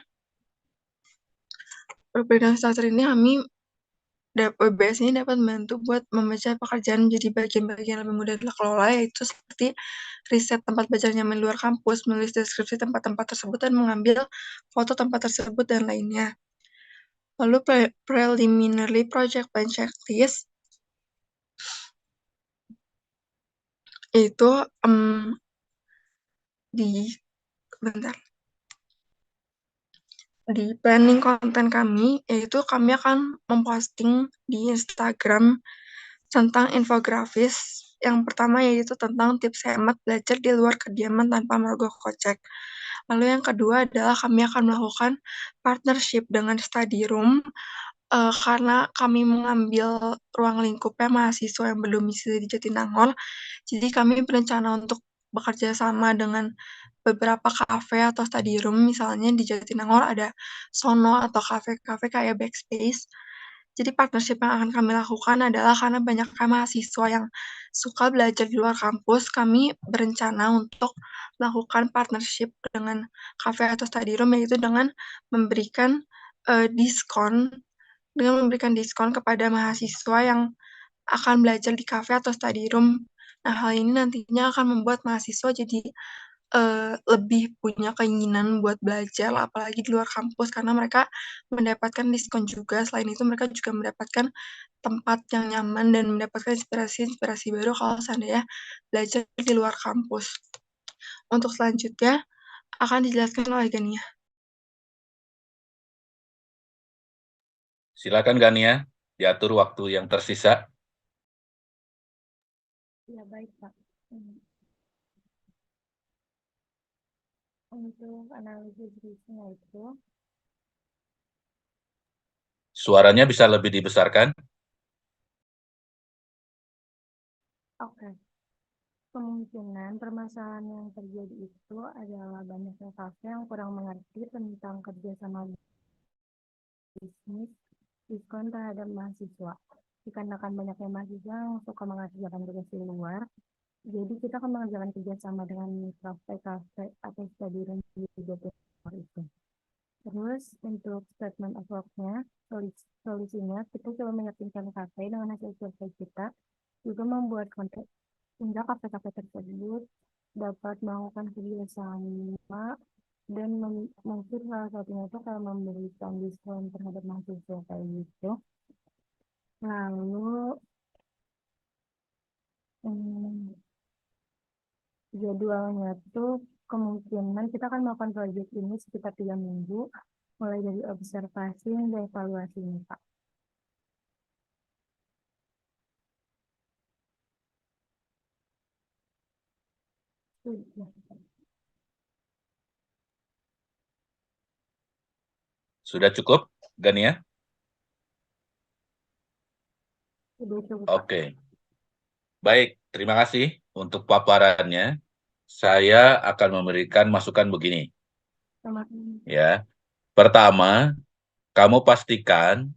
ini kami WBS ini dapat membantu buat memecah pekerjaan menjadi bagian-bagian lebih mudah dikelola, yaitu seperti riset tempat belajar nyaman luar kampus, menulis deskripsi tempat-tempat tersebut, dan mengambil foto tempat tersebut, dan lainnya. Lalu preliminary project plan checklist, itu di planning konten kami, yaitu kami akan memposting di Instagram tentang infografis. Yang pertama yaitu tentang tips hemat belajar di luar kediaman tanpa merogoh kocek. Lalu yang kedua adalah kami akan melakukan partnership dengan study room, karena kami mengambil ruang lingkupnya mahasiswa yang berdomisili di Jatinangor. Jadi kami berencana untuk bekerja sama dengan beberapa kafe atau study room, misalnya di Jatinangor ada Sono atau kafe-kafe kayak Backspace. Jadi partnership yang akan kami lakukan adalah karena banyaknya mahasiswa yang suka belajar di luar kampus, kami berencana untuk melakukan partnership dengan kafe atau study room, yaitu dengan memberikan diskon kepada mahasiswa yang akan belajar di kafe atau study room. Nah, hal ini nantinya akan membuat mahasiswa jadi lebih punya keinginan buat belajar, apalagi di luar kampus, karena mereka mendapatkan diskon juga. Selain itu, mereka juga mendapatkan tempat yang nyaman dan mendapatkan inspirasi-inspirasi baru kalau seandainya belajar di luar kampus. Untuk selanjutnya akan dijelaskan oleh Gania. Silakan Gania, diatur waktu yang tersisa. Ya, baik, Pak. Untuk analisis risknya itu, Suaranya bisa lebih dibesarkan. oke. Kemungkinan permasalahan yang terjadi itu adalah banyaknya kafe yang kurang mengerti tentang kerjasama bisnis diskon terhadap mahasiswa. Dikarenakan banyaknya mahasiswa yang suka mengerjakan tugas di luar, jadi kita akan mengerjakan kerjasama dengan kafe-kafe atau study room di BPR itu. Terus untuk statement of work-nya, solusinya kita coba meyakinkan kafe dengan hasil survei kita, juga membuat konten sehingga kafe-kafe tersebut dapat melakukan kerjasama dan mungkin salah satunya itu kayak memberikan diskon terhadap mahasiswa kayak gitu. Lalu jadwalnya tuh kemungkinan kita akan melakukan proyek ini sekitar 3 minggu, mulai dari observasi hingga evaluasi nih, Pak. Sudah cukup, Gania? Sudah cukup, Pak. Oke. Baik, terima kasih untuk paparannya. Saya akan memberikan masukan begini. Ya. Pertama, kamu pastikan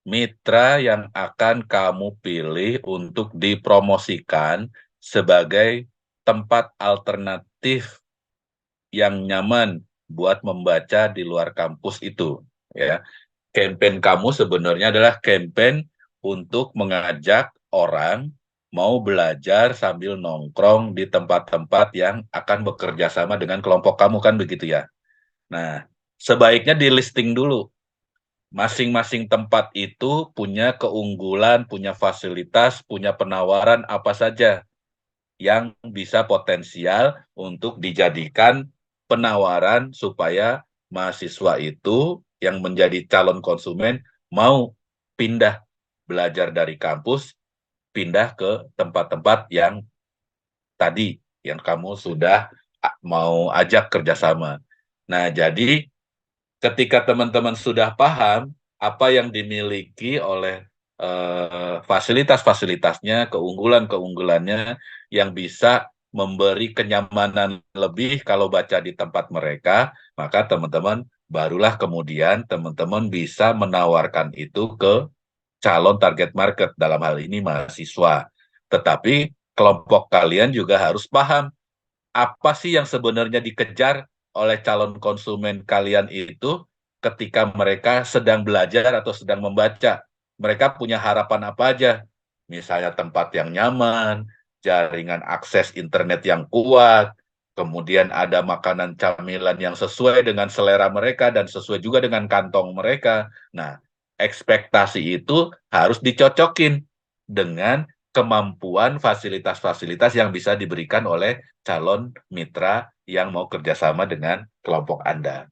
mitra yang akan kamu pilih untuk dipromosikan sebagai tempat alternatif yang nyaman buat membaca di luar kampus itu. Ya, campaign kamu sebenarnya adalah campaign untuk mengajak orang mau belajar sambil nongkrong di tempat-tempat yang akan bekerja sama dengan kelompok kamu, kan begitu ya. Nah, sebaiknya di listing dulu. Masing-masing tempat itu punya keunggulan, punya fasilitas, punya penawaran apa saja yang bisa potensial untuk dijadikan penawaran supaya mahasiswa itu yang menjadi calon konsumen mau pindah belajar dari kampus, pindah ke tempat-tempat yang tadi yang kamu sudah mau ajak kerjasama. Nah, jadi ketika teman-teman sudah paham apa yang dimiliki oleh fasilitas-fasilitasnya, keunggulan-keunggulannya yang bisa memberi kenyamanan lebih kalau baca di tempat mereka, maka teman-teman barulah kemudian teman-teman bisa menawarkan itu ke calon target market, dalam hal ini mahasiswa. Tetapi kelompok kalian juga harus paham apa sih yang sebenarnya dikejar oleh calon konsumen kalian itu ketika mereka sedang belajar atau sedang membaca. Mereka punya harapan apa aja? Misalnya tempat yang nyaman, jaringan akses internet yang kuat, kemudian ada makanan camilan yang sesuai dengan selera mereka dan sesuai juga dengan kantong mereka. Nah, ekspektasi itu harus dicocokin dengan kemampuan fasilitas-fasilitas yang bisa diberikan oleh calon mitra yang mau kerjasama dengan kelompok Anda.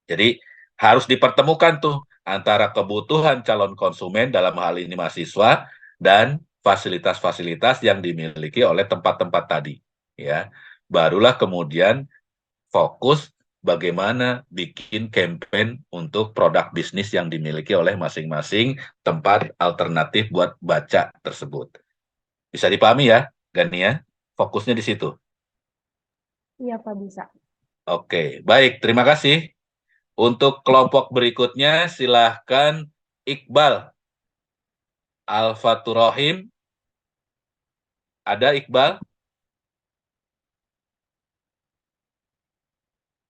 Jadi harus dipertemukan tuh antara kebutuhan calon konsumen dalam hal ini mahasiswa dan fasilitas-fasilitas yang dimiliki oleh tempat-tempat tadi. Ya, barulah kemudian fokus bagaimana bikin campaign untuk produk bisnis yang dimiliki oleh masing-masing tempat alternatif buat baca tersebut. Bisa dipahami ya, Gania? Fokusnya di situ. Iya, Pak, bisa. Oke, baik. Terima kasih. Untuk kelompok berikutnya, silahkan Iqbal Al-Fatur Rahim. Ada Iqbal?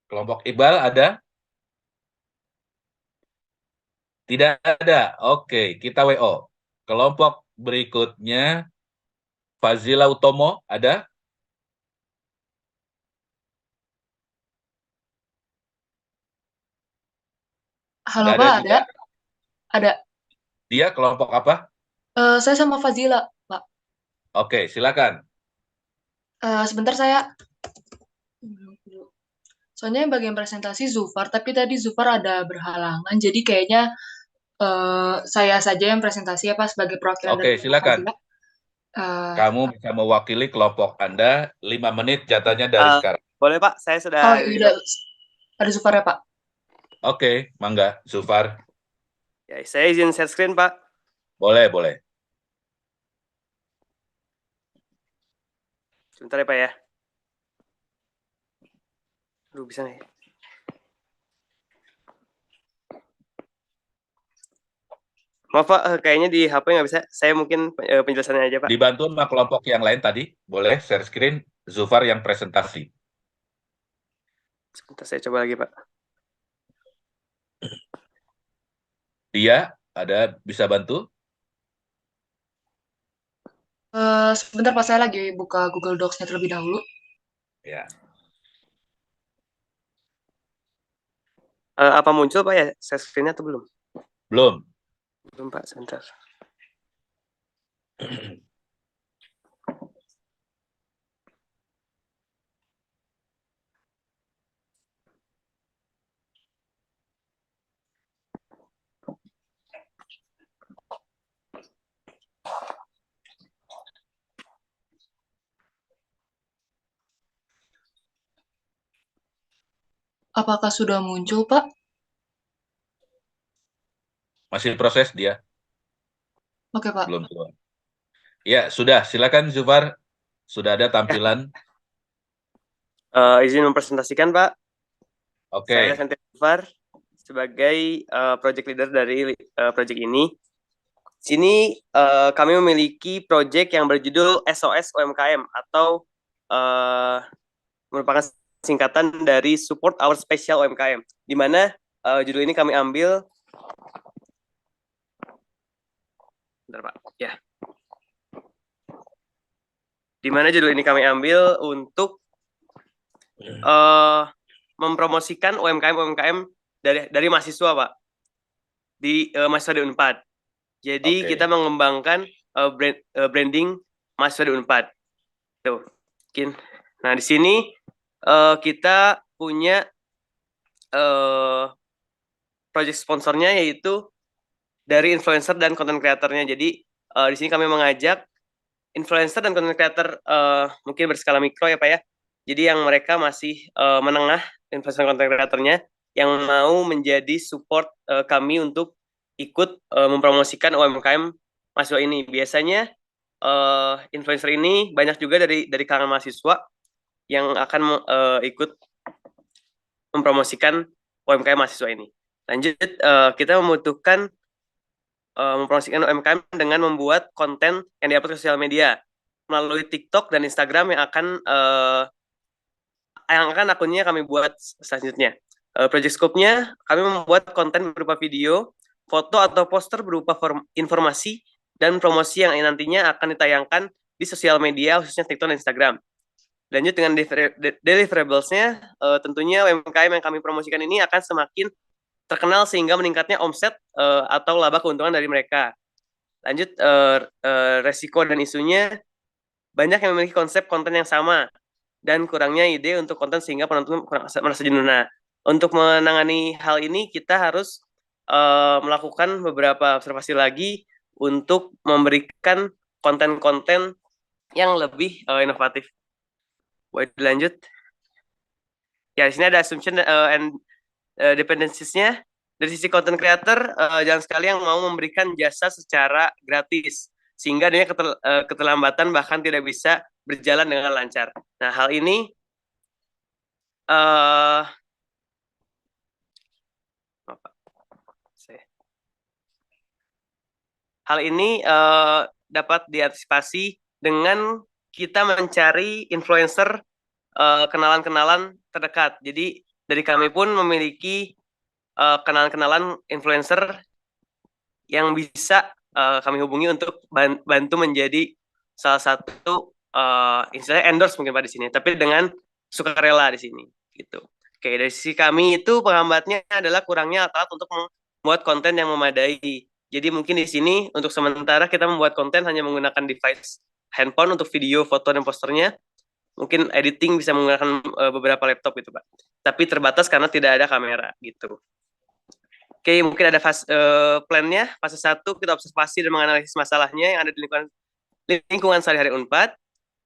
Kelompok Iqbal ada? Tidak ada. Oke, kita WO. Kelompok berikutnya, Fazila Utomo, ada? Halo Tidak ada Pak, juga. ada? Ada. Dia kelompok apa? Saya sama Fazila, Pak. Oke, silakan. Sebentar saya. Soalnya yang bagian presentasi Zufar, tapi tadi Zufar ada berhalangan, jadi kayaknya saya saja yang presentasi ya Pak sebagai perwakilan dari Oke, kelompok silakan. Fazila. Kamu bisa mewakili kelompok Anda 5 menit jatahnya dari sekarang. Boleh Pak, saya sudah Oh iya, ada Zufar ya Pak. Oke, mangga, Zufar. Ya, saya izin share screen Pak. Boleh, boleh. Sebentar ya Pak ya. Aduh, bisa nih. Maaf Pak, kayaknya di HP nggak bisa. Saya mungkin penjelasannya aja Pak. Dibantu sama kelompok yang lain tadi. Boleh share screen, Zufar yang presentasi. Sebentar saya coba lagi Pak. Dia ada bisa bantu? Sebentar Pak, saya lagi buka Google Docs-nya terlebih dahulu. Ya. Apa muncul Pak ya share screen-nya atau belum? Belum. Belum Pak, sebentar. Apakah sudah muncul Pak? Masih proses dia. Oke Pak. Belum keluar. Ya, sudah. Silakan Zufar. Sudah ada tampilan. Izin mempresentasikan Pak. Oke. Saya Santi Zufar sebagai project leader dari project ini. Sini kami memiliki project yang berjudul SOS UMKM atau merupakan singkatan dari Support Our Special UMKM, di mana judul ini kami ambil. Bentar Pak, ya. Di mana judul ini kami ambil untuk mempromosikan UMKM dari mahasiswa Pak di mahasiswa di Unpad. Jadi kita mengembangkan branding mahasiswa di Unpad. Tuh, mungkin. Nah di sini kita punya project sponsornya yaitu dari influencer dan content creatornya. Jadi di sini kami mengajak influencer dan content creator mungkin berskala mikro ya Pak ya. Jadi yang mereka masih menengah, influencer dan content creatornya yang mau menjadi support kami untuk ikut mempromosikan UMKM mahasiswa ini. Biasanya influencer ini banyak juga dari kalangan mahasiswa yang akan ikut mempromosikan UMKM mahasiswa ini. Lanjut, kita membutuhkan mempromosikan UMKM dengan membuat konten yang diupload ke sosial media melalui TikTok dan Instagram yang akan akunnya kami buat selanjutnya. Project scope-nya kami membuat konten berupa video, foto atau poster berupa informasi dan promosi yang nantinya akan ditayangkan di sosial media khususnya TikTok dan Instagram. Lanjut dengan deliverables-nya, tentunya UMKM yang kami promosikan ini akan semakin terkenal sehingga meningkatnya omset atau laba keuntungan dari mereka. Lanjut, resiko dan isunya, banyak yang memiliki konsep konten yang sama dan kurangnya ide untuk konten sehingga penonton merasa jenuh. Nah, untuk menangani hal ini kita harus melakukan beberapa observasi lagi untuk memberikan konten-konten yang lebih inovatif. Boleh dilanjut? Ya, di sini ada assumption and dependencies-nya. Dari sisi content creator, jangan sekali yang mau memberikan jasa secara gratis, sehingga adanya keterlambatan bahkan tidak bisa berjalan dengan lancar. Nah, hal ini Hal ini dapat diantisipasi dengan kita mencari influencer kenalan-kenalan terdekat. Jadi dari kami pun memiliki kenalan-kenalan influencer yang bisa kami hubungi untuk bantu menjadi salah satu istilahnya endorse mungkin Pak di sini, tapi dengan sukarela di sini gitu. Oke, dari sisi kami itu penghambatnya adalah kurangnya alat untuk membuat konten yang memadai. Jadi mungkin di sini untuk sementara kita membuat konten hanya menggunakan device handphone untuk video, foto, dan posternya. Mungkin editing bisa menggunakan beberapa laptop gitu Pak. Tapi terbatas karena tidak ada kamera gitu. Oke, mungkin ada plan-nya. Fase 1 kita observasi dan menganalisis masalahnya yang ada di lingkungan sehari-hari Unpad.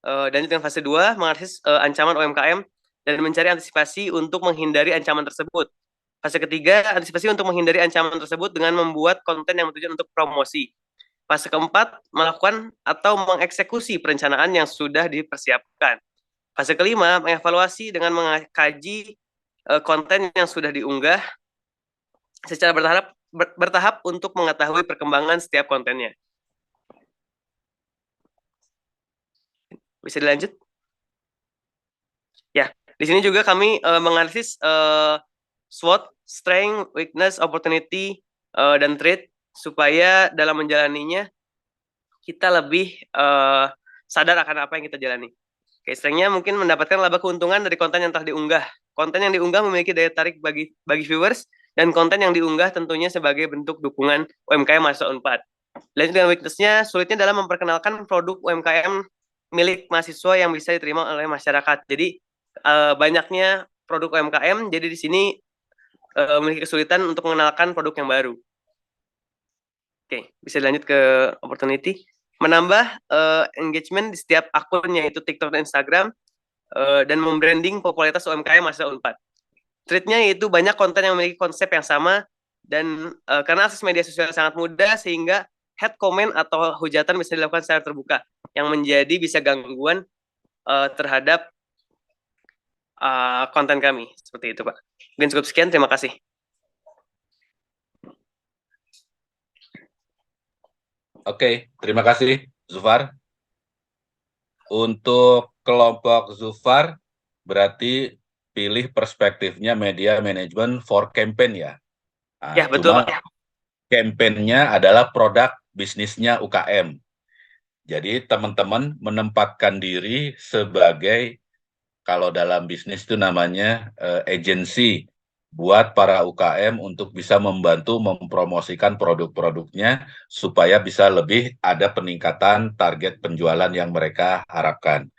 Dan dengan fase 2 menganalisis ancaman UMKM dan mencari antisipasi untuk menghindari ancaman tersebut. Fase ketiga, antisipasi untuk menghindari ancaman tersebut dengan membuat konten yang bertujuan untuk promosi. Fase keempat, melakukan atau mengeksekusi perencanaan yang sudah dipersiapkan. Fase kelima, mengevaluasi dengan mengkaji konten yang sudah diunggah secara bertahap untuk mengetahui perkembangan setiap kontennya. Bisa dilanjut? Ya, di sini juga kami menganalisis SWOT, strength, weakness, opportunity, dan threat, supaya dalam menjalaninya kita lebih sadar akan apa yang kita jalani. Oke, strength-nya mungkin mendapatkan laba keuntungan dari konten yang telah diunggah. Konten yang diunggah memiliki daya tarik bagi viewers, dan konten yang diunggah tentunya sebagai bentuk dukungan UMKM mahasiswa Unpad. Lanjut dengan weakness-nya, sulitnya dalam memperkenalkan produk UMKM milik mahasiswa yang bisa diterima oleh masyarakat. Jadi banyaknya produk UMKM, jadi di sini memiliki kesulitan untuk mengenalkan produk yang baru. Oke, bisa dilanjut ke opportunity. Menambah engagement di setiap akunnya, yaitu TikTok dan Instagram, dan membranding popularitas UMKM mahasiswa Unpad. Treatnya yaitu banyak konten yang memiliki konsep yang sama, dan karena akses media sosial sangat mudah, sehingga head comment atau hujatan bisa dilakukan secara terbuka, yang menjadi bisa gangguan terhadap konten kami. Seperti itu Pak. Mungkin cukup sekian, terima kasih. Oke, terima kasih Zufar. Untuk kelompok Zufar, berarti pilih perspektifnya media management for campaign ya. Nah, Ya, betul cuma Pak. campaign-nya adalah produk bisnisnya UKM. Jadi teman-teman menempatkan diri sebagai, kalau dalam bisnis itu namanya agency, buat para UKM untuk bisa membantu mempromosikan produk-produknya supaya bisa lebih ada peningkatan target penjualan yang mereka harapkan.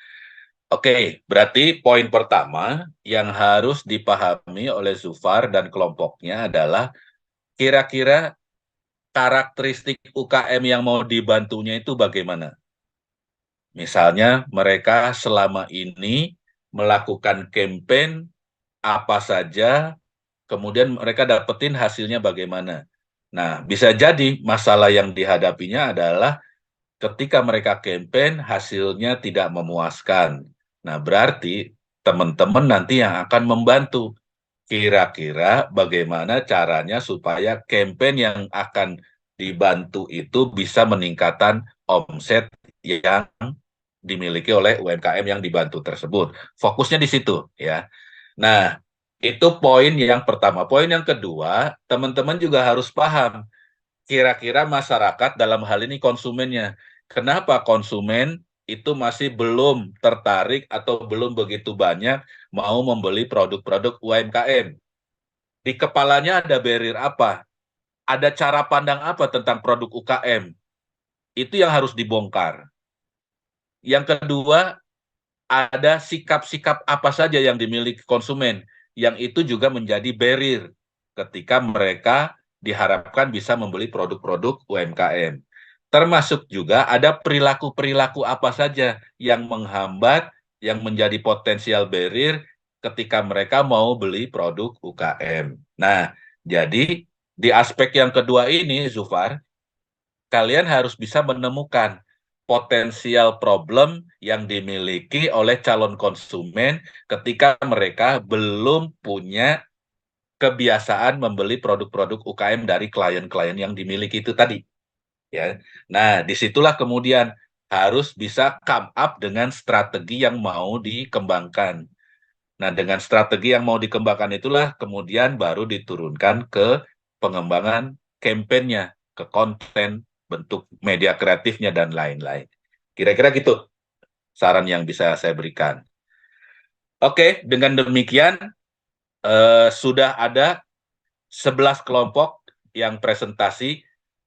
Oke, berarti poin pertama yang harus dipahami oleh Zufar dan kelompoknya adalah kira-kira karakteristik UKM yang mau dibantunya itu bagaimana? Misalnya mereka selama ini melakukan campaign apa saja, kemudian mereka dapetin hasilnya bagaimana. Nah, bisa jadi masalah yang dihadapinya adalah ketika mereka campaign hasilnya tidak memuaskan. Nah, berarti teman-teman nanti yang akan membantu. Kira-kira bagaimana caranya supaya campaign yang akan dibantu itu bisa meningkatkan omset yang dimiliki oleh UMKM yang dibantu tersebut. Fokusnya di situ ya. Nah, itu poin yang pertama. Poin yang kedua, teman-teman juga harus paham kira-kira masyarakat dalam hal ini konsumennya. Kenapa konsumen itu masih belum tertarik atau belum begitu banyak mau membeli produk-produk UMKM? Di kepalanya ada barrier apa? Ada cara pandang apa tentang produk UKM? Itu yang harus dibongkar. Yang kedua, ada sikap-sikap apa saja yang dimiliki konsumen, yang itu juga menjadi barrier ketika mereka diharapkan bisa membeli produk-produk UMKM. Termasuk juga ada perilaku-perilaku apa saja yang menghambat, yang menjadi potensial barrier ketika mereka mau beli produk UKM. Nah, jadi di aspek yang kedua ini, Zufar, kalian harus bisa menemukan potensial problem yang dimiliki oleh calon konsumen ketika mereka belum punya kebiasaan membeli produk-produk UKM dari klien-klien yang dimiliki itu tadi. Ya. Nah, disitulah kemudian harus bisa come up dengan strategi yang mau dikembangkan. Nah, dengan strategi yang mau dikembangkan itulah kemudian baru diturunkan ke pengembangan kampanyenya, ke konten, bentuk media kreatifnya, dan lain-lain. Kira-kira gitu saran yang bisa saya berikan. Oke, dengan demikian sudah ada 11 kelompok yang presentasi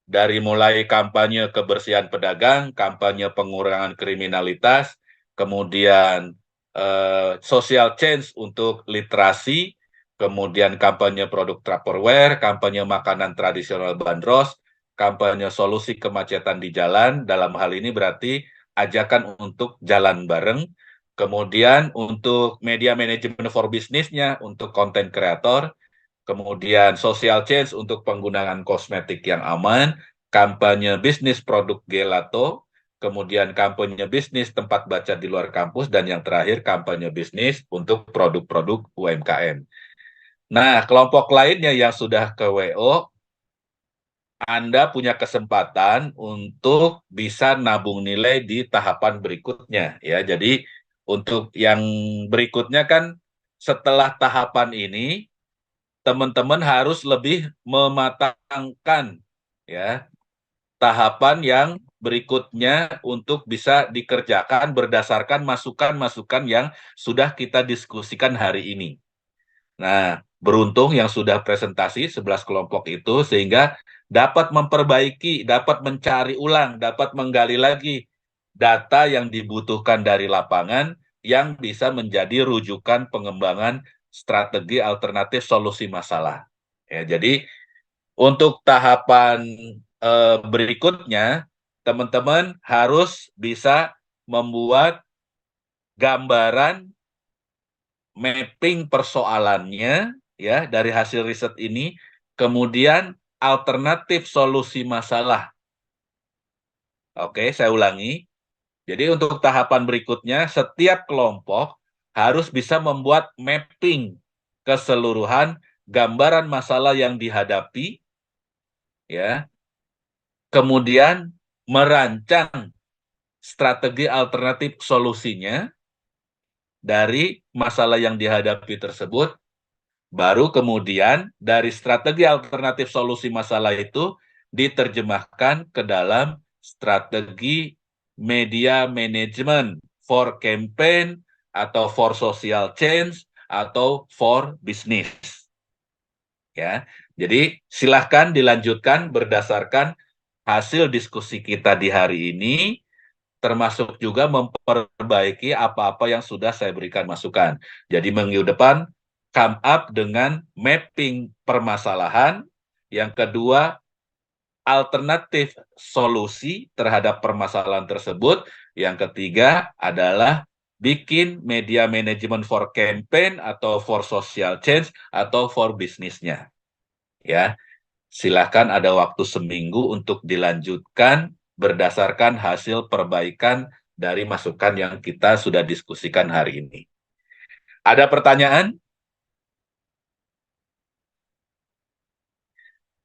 dari mulai kampanye kebersihan pedagang, kampanye pengurangan kriminalitas, kemudian social change untuk literasi, kemudian kampanye produk Tupperware, kampanye makanan tradisional bandros, kampanye solusi kemacetan di jalan, dalam hal ini berarti ajakan untuk jalan bareng, kemudian untuk media manajemen for bisnisnya, untuk konten kreator, kemudian social change untuk penggunaan kosmetik yang aman, kampanye bisnis produk gelato, kemudian kampanye bisnis tempat baca di luar kampus, dan yang terakhir kampanye bisnis untuk produk-produk UMKM. Nah, kelompok lainnya yang sudah ke WO, Anda punya kesempatan untuk bisa nabung nilai di tahapan berikutnya, ya. Jadi untuk yang berikutnya kan setelah tahapan ini teman-teman harus lebih mematangkan, ya, tahapan yang berikutnya untuk bisa dikerjakan berdasarkan masukan-masukan yang sudah kita diskusikan hari ini. Nah, beruntung yang sudah presentasi 11 kelompok itu sehingga dapat memperbaiki, dapat mencari ulang, dapat menggali lagi data yang dibutuhkan dari lapangan yang bisa menjadi rujukan pengembangan strategi alternatif solusi masalah. Ya, jadi untuk tahapan berikutnya, teman-teman harus bisa membuat gambaran mapping persoalannya, ya, dari hasil riset ini, kemudian alternatif solusi masalah. Oke, saya ulangi. Jadi untuk tahapan berikutnya, setiap kelompok harus bisa membuat mapping keseluruhan gambaran masalah yang dihadapi, ya. Kemudian merancang strategi alternatif solusinya dari masalah yang dihadapi tersebut. Baru kemudian dari strategi alternatif solusi masalah itu diterjemahkan ke dalam strategi media management for campaign atau for social change atau for business. Ya. Jadi silahkan dilanjutkan berdasarkan hasil diskusi kita di hari ini, termasuk juga memperbaiki apa-apa yang sudah saya berikan masukan. Jadi minggu depan come up dengan mapping permasalahan, yang kedua alternatif solusi terhadap permasalahan tersebut, yang ketiga adalah bikin media management for campaign atau for social change atau for bisnisnya. Ya, silakan ada waktu seminggu untuk dilanjutkan berdasarkan hasil perbaikan dari masukan yang kita sudah diskusikan hari ini. Ada pertanyaan?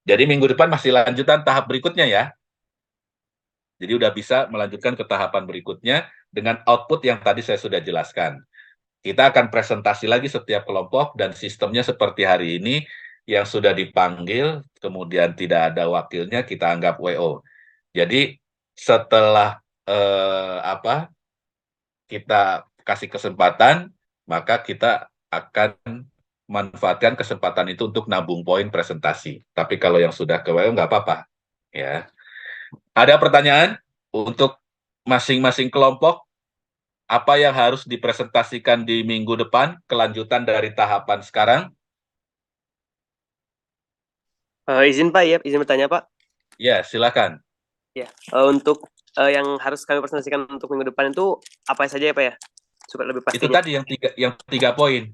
Jadi minggu depan masih lanjutan tahap berikutnya ya. Jadi udah bisa melanjutkan ke tahapan berikutnya dengan output yang tadi saya sudah jelaskan. Kita akan presentasi lagi setiap kelompok dan sistemnya seperti hari ini, yang sudah dipanggil, kemudian tidak ada wakilnya, kita anggap WO. Jadi setelah kita kasih kesempatan, maka kita akan manfaatkan kesempatan itu untuk nabung poin presentasi. Tapi kalau yang sudah ke WO nggak apa-apa. Ya. Ada pertanyaan untuk masing-masing kelompok? Apa yang harus dipresentasikan di minggu depan, kelanjutan dari tahapan sekarang? Izin Pak, ya, izin bertanya Pak. Ya, silakan. Ya, untuk yang harus kami presentasikan untuk minggu depan itu apa saja ya Pak ya? Supaya lebih pastinya. Itu tadi yang tiga poin.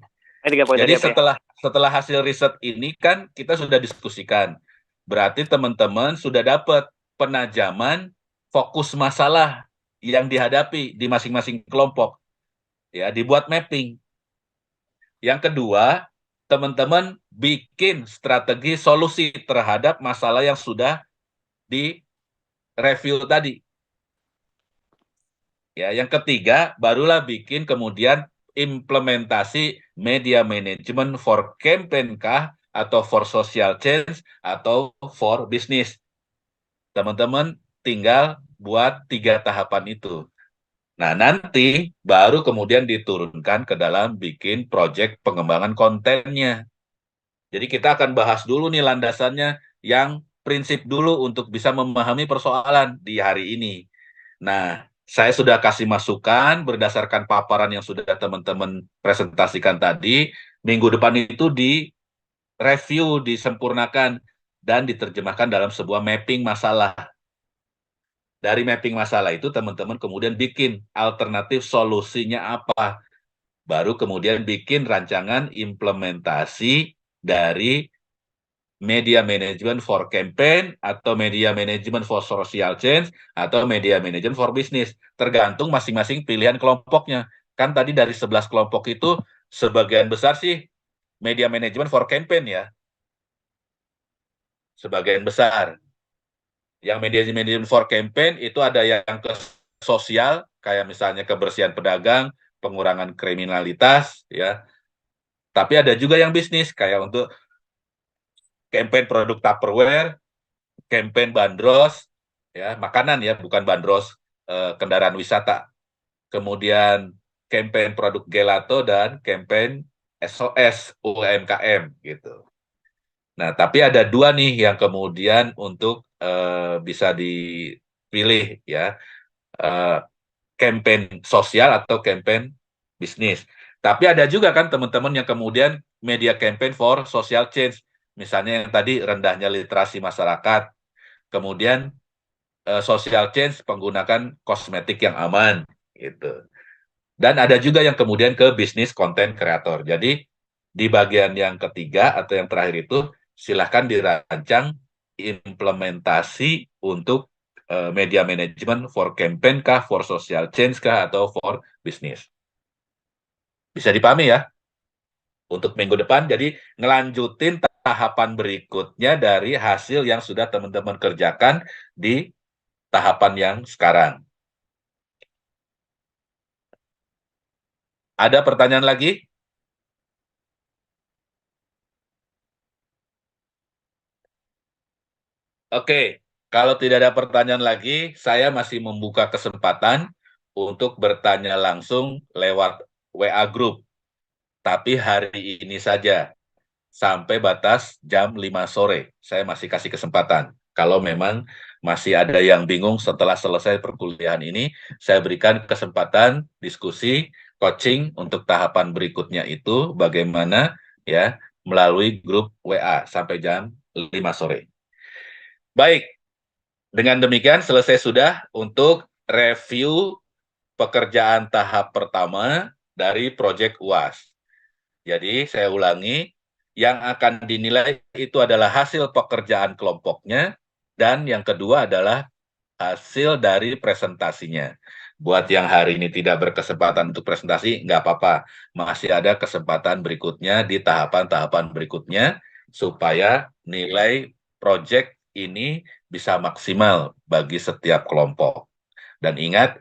3 poin Jadi tadi apa ya? setelah hasil riset ini kan kita sudah diskusikan. Berarti teman-teman sudah dapat penajaman fokus masalah yang dihadapi di masing-masing kelompok. Ya, dibuat mapping. Yang kedua, teman-teman bikin strategi solusi terhadap masalah yang sudah review tadi. Ya, yang ketiga barulah bikin kemudian implementasi media management for campaign kah atau for social change atau for business. Teman-teman tinggal buat 3 tahapan itu. Nah, nanti baru kemudian diturunkan ke dalam bikin project pengembangan kontennya. Jadi kita akan bahas dulu nih landasannya yang prinsip dulu untuk bisa memahami persoalan di hari ini. Nah, saya sudah kasih masukan berdasarkan paparan yang sudah teman-teman presentasikan tadi. Minggu depan itu di-review, disempurnakan, dan diterjemahkan dalam sebuah mapping masalah. Dari mapping masalah itu teman-teman kemudian bikin alternatif solusinya apa. Baru kemudian bikin rancangan implementasi dari media management for campaign atau media management for social change atau media management for business. Tergantung masing-masing pilihan kelompoknya. Kan tadi dari 11 kelompok itu sebagian besar sih media management for campaign ya. Sebagian besar. Yang media management for campaign itu ada yang ke sosial, kayak misalnya kebersihan pedagang, pengurangan kriminalitas, ya. Tapi ada juga yang bisnis, kayak untuk campaign produk Tupperware, campaign bandros, ya makanan ya, bukan bandros kendaraan wisata. Kemudian campaign produk gelato dan campaign SOS UMKM gitu. Nah, tapi ada 2 nih yang kemudian untuk bisa dipilih ya, campaign sosial atau campaign bisnis. Tapi ada juga kan teman-teman yang kemudian media campaign for social change. Misalnya yang tadi rendahnya literasi masyarakat, kemudian social change menggunakan kosmetik yang aman gitu. Dan ada juga yang kemudian ke bisnis content creator. Jadi di bagian yang ketiga atau yang terakhir itu silahkan dirancang implementasi untuk media management for campaign kah, for social change kah, atau for bisnis. Bisa dipahami ya? Untuk minggu depan, jadi ngelanjutin tahapan berikutnya dari hasil yang sudah teman-teman kerjakan di tahapan yang sekarang. Ada pertanyaan lagi? Oke, kalau tidak ada pertanyaan lagi, saya masih membuka kesempatan untuk bertanya langsung lewat WA Group. Tapi hari ini saja, sampai batas jam 5 sore. Saya masih kasih kesempatan. Kalau memang masih ada yang bingung setelah selesai perkuliahan ini, saya berikan kesempatan diskusi, coaching untuk tahapan berikutnya itu bagaimana ya melalui grup WA sampai jam 5 sore. Baik, dengan demikian selesai sudah untuk review pekerjaan tahap pertama dari proyek UAS. Jadi saya ulangi, yang akan dinilai itu adalah hasil pekerjaan kelompoknya, dan yang kedua adalah hasil dari presentasinya. Buat yang hari ini tidak berkesempatan untuk presentasi, nggak apa-apa. Masih ada kesempatan berikutnya di tahapan-tahapan berikutnya, supaya nilai proyek ini bisa maksimal bagi setiap kelompok. Dan ingat,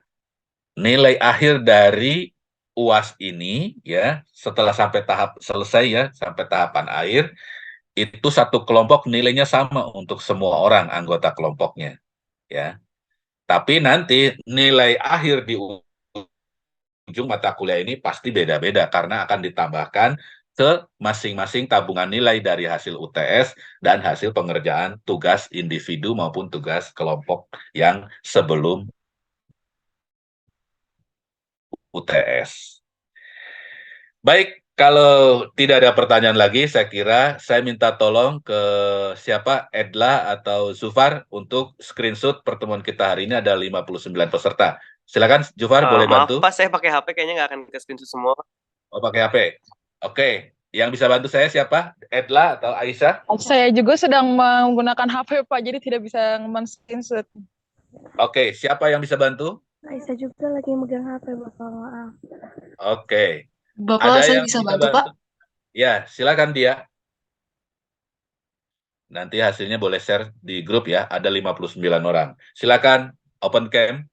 nilai akhir dari UAS ini ya setelah sampai tahap selesai ya sampai tahapan akhir itu satu kelompok nilainya sama untuk semua orang anggota kelompoknya ya. Tapi nanti nilai akhir di ujung mata kuliah ini pasti beda-beda karena akan ditambahkan ke masing-masing tabungan nilai dari hasil UTS dan hasil pengerjaan tugas individu maupun tugas kelompok yang sebelum UTS. Baik, kalau tidak ada pertanyaan lagi, saya kira saya minta tolong ke siapa, Edla atau Zufar untuk screenshot pertemuan kita hari ini ada 59 peserta. Silakan, Zufar, boleh Maaf bantu? Pak, saya pakai HP kayaknya nggak akan ke screenshot semua. Oh, pakai HP. Oke, yang bisa bantu saya siapa? Edla atau Aisyah? Saya juga sedang menggunakan HP, Pak, jadi tidak bisa men-screenshot. Oke, siapa yang bisa bantu? Aisyah juga lagi megang HP, Bapak, maaf. Oke. Bapak, Ada saya yang bisa bantu, Pak? Ya, silakan dia. Nanti hasilnya boleh share di grup ya, ada 59 orang. Silakan, open cam.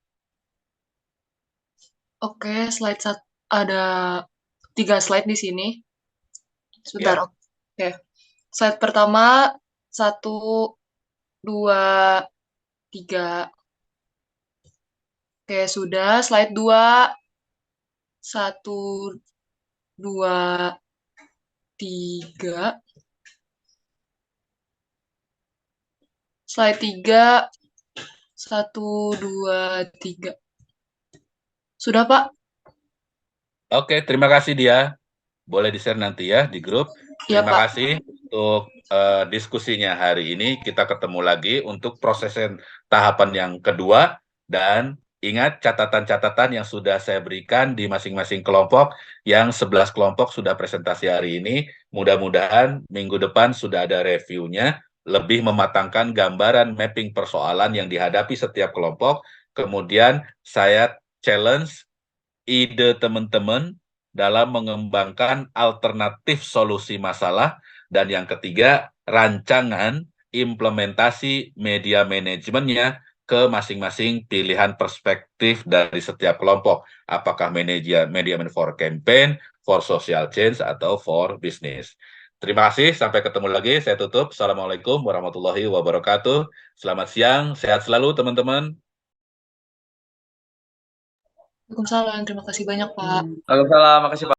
Oke, ada 3 slide di sini. Sebentar, Ya. oke. Slide pertama, 1, 2, 3. Oke, sudah. Slide 2, 1, 2, 3. Slide 3, 1, 2, 3. Sudah, Pak? Oke, terima kasih dia. Boleh di-share nanti ya di grup. Iya, Terima Pak. kasih untuk diskusinya hari ini. Kita ketemu lagi untuk proses tahapan yang kedua. Dan ingat catatan-catatan yang sudah saya berikan di masing-masing kelompok. Yang 11 kelompok sudah presentasi hari ini. Mudah-mudahan minggu depan sudah ada reviewnya. Lebih mematangkan gambaran mapping persoalan yang dihadapi setiap kelompok. Kemudian saya challenge ide teman-teman dalam mengembangkan alternatif solusi masalah, dan yang ketiga, rancangan implementasi media manajemennya ke masing-masing pilihan perspektif dari setiap kelompok. Apakah media for campaign, for social change, atau for business. Terima kasih, sampai ketemu lagi. Saya tutup. Assalamualaikum warahmatullahi wabarakatuh. Selamat siang, sehat selalu teman-teman. Waalaikumsalam. Terima kasih banyak, Pak. Waalaikumsalam, makasih Pak.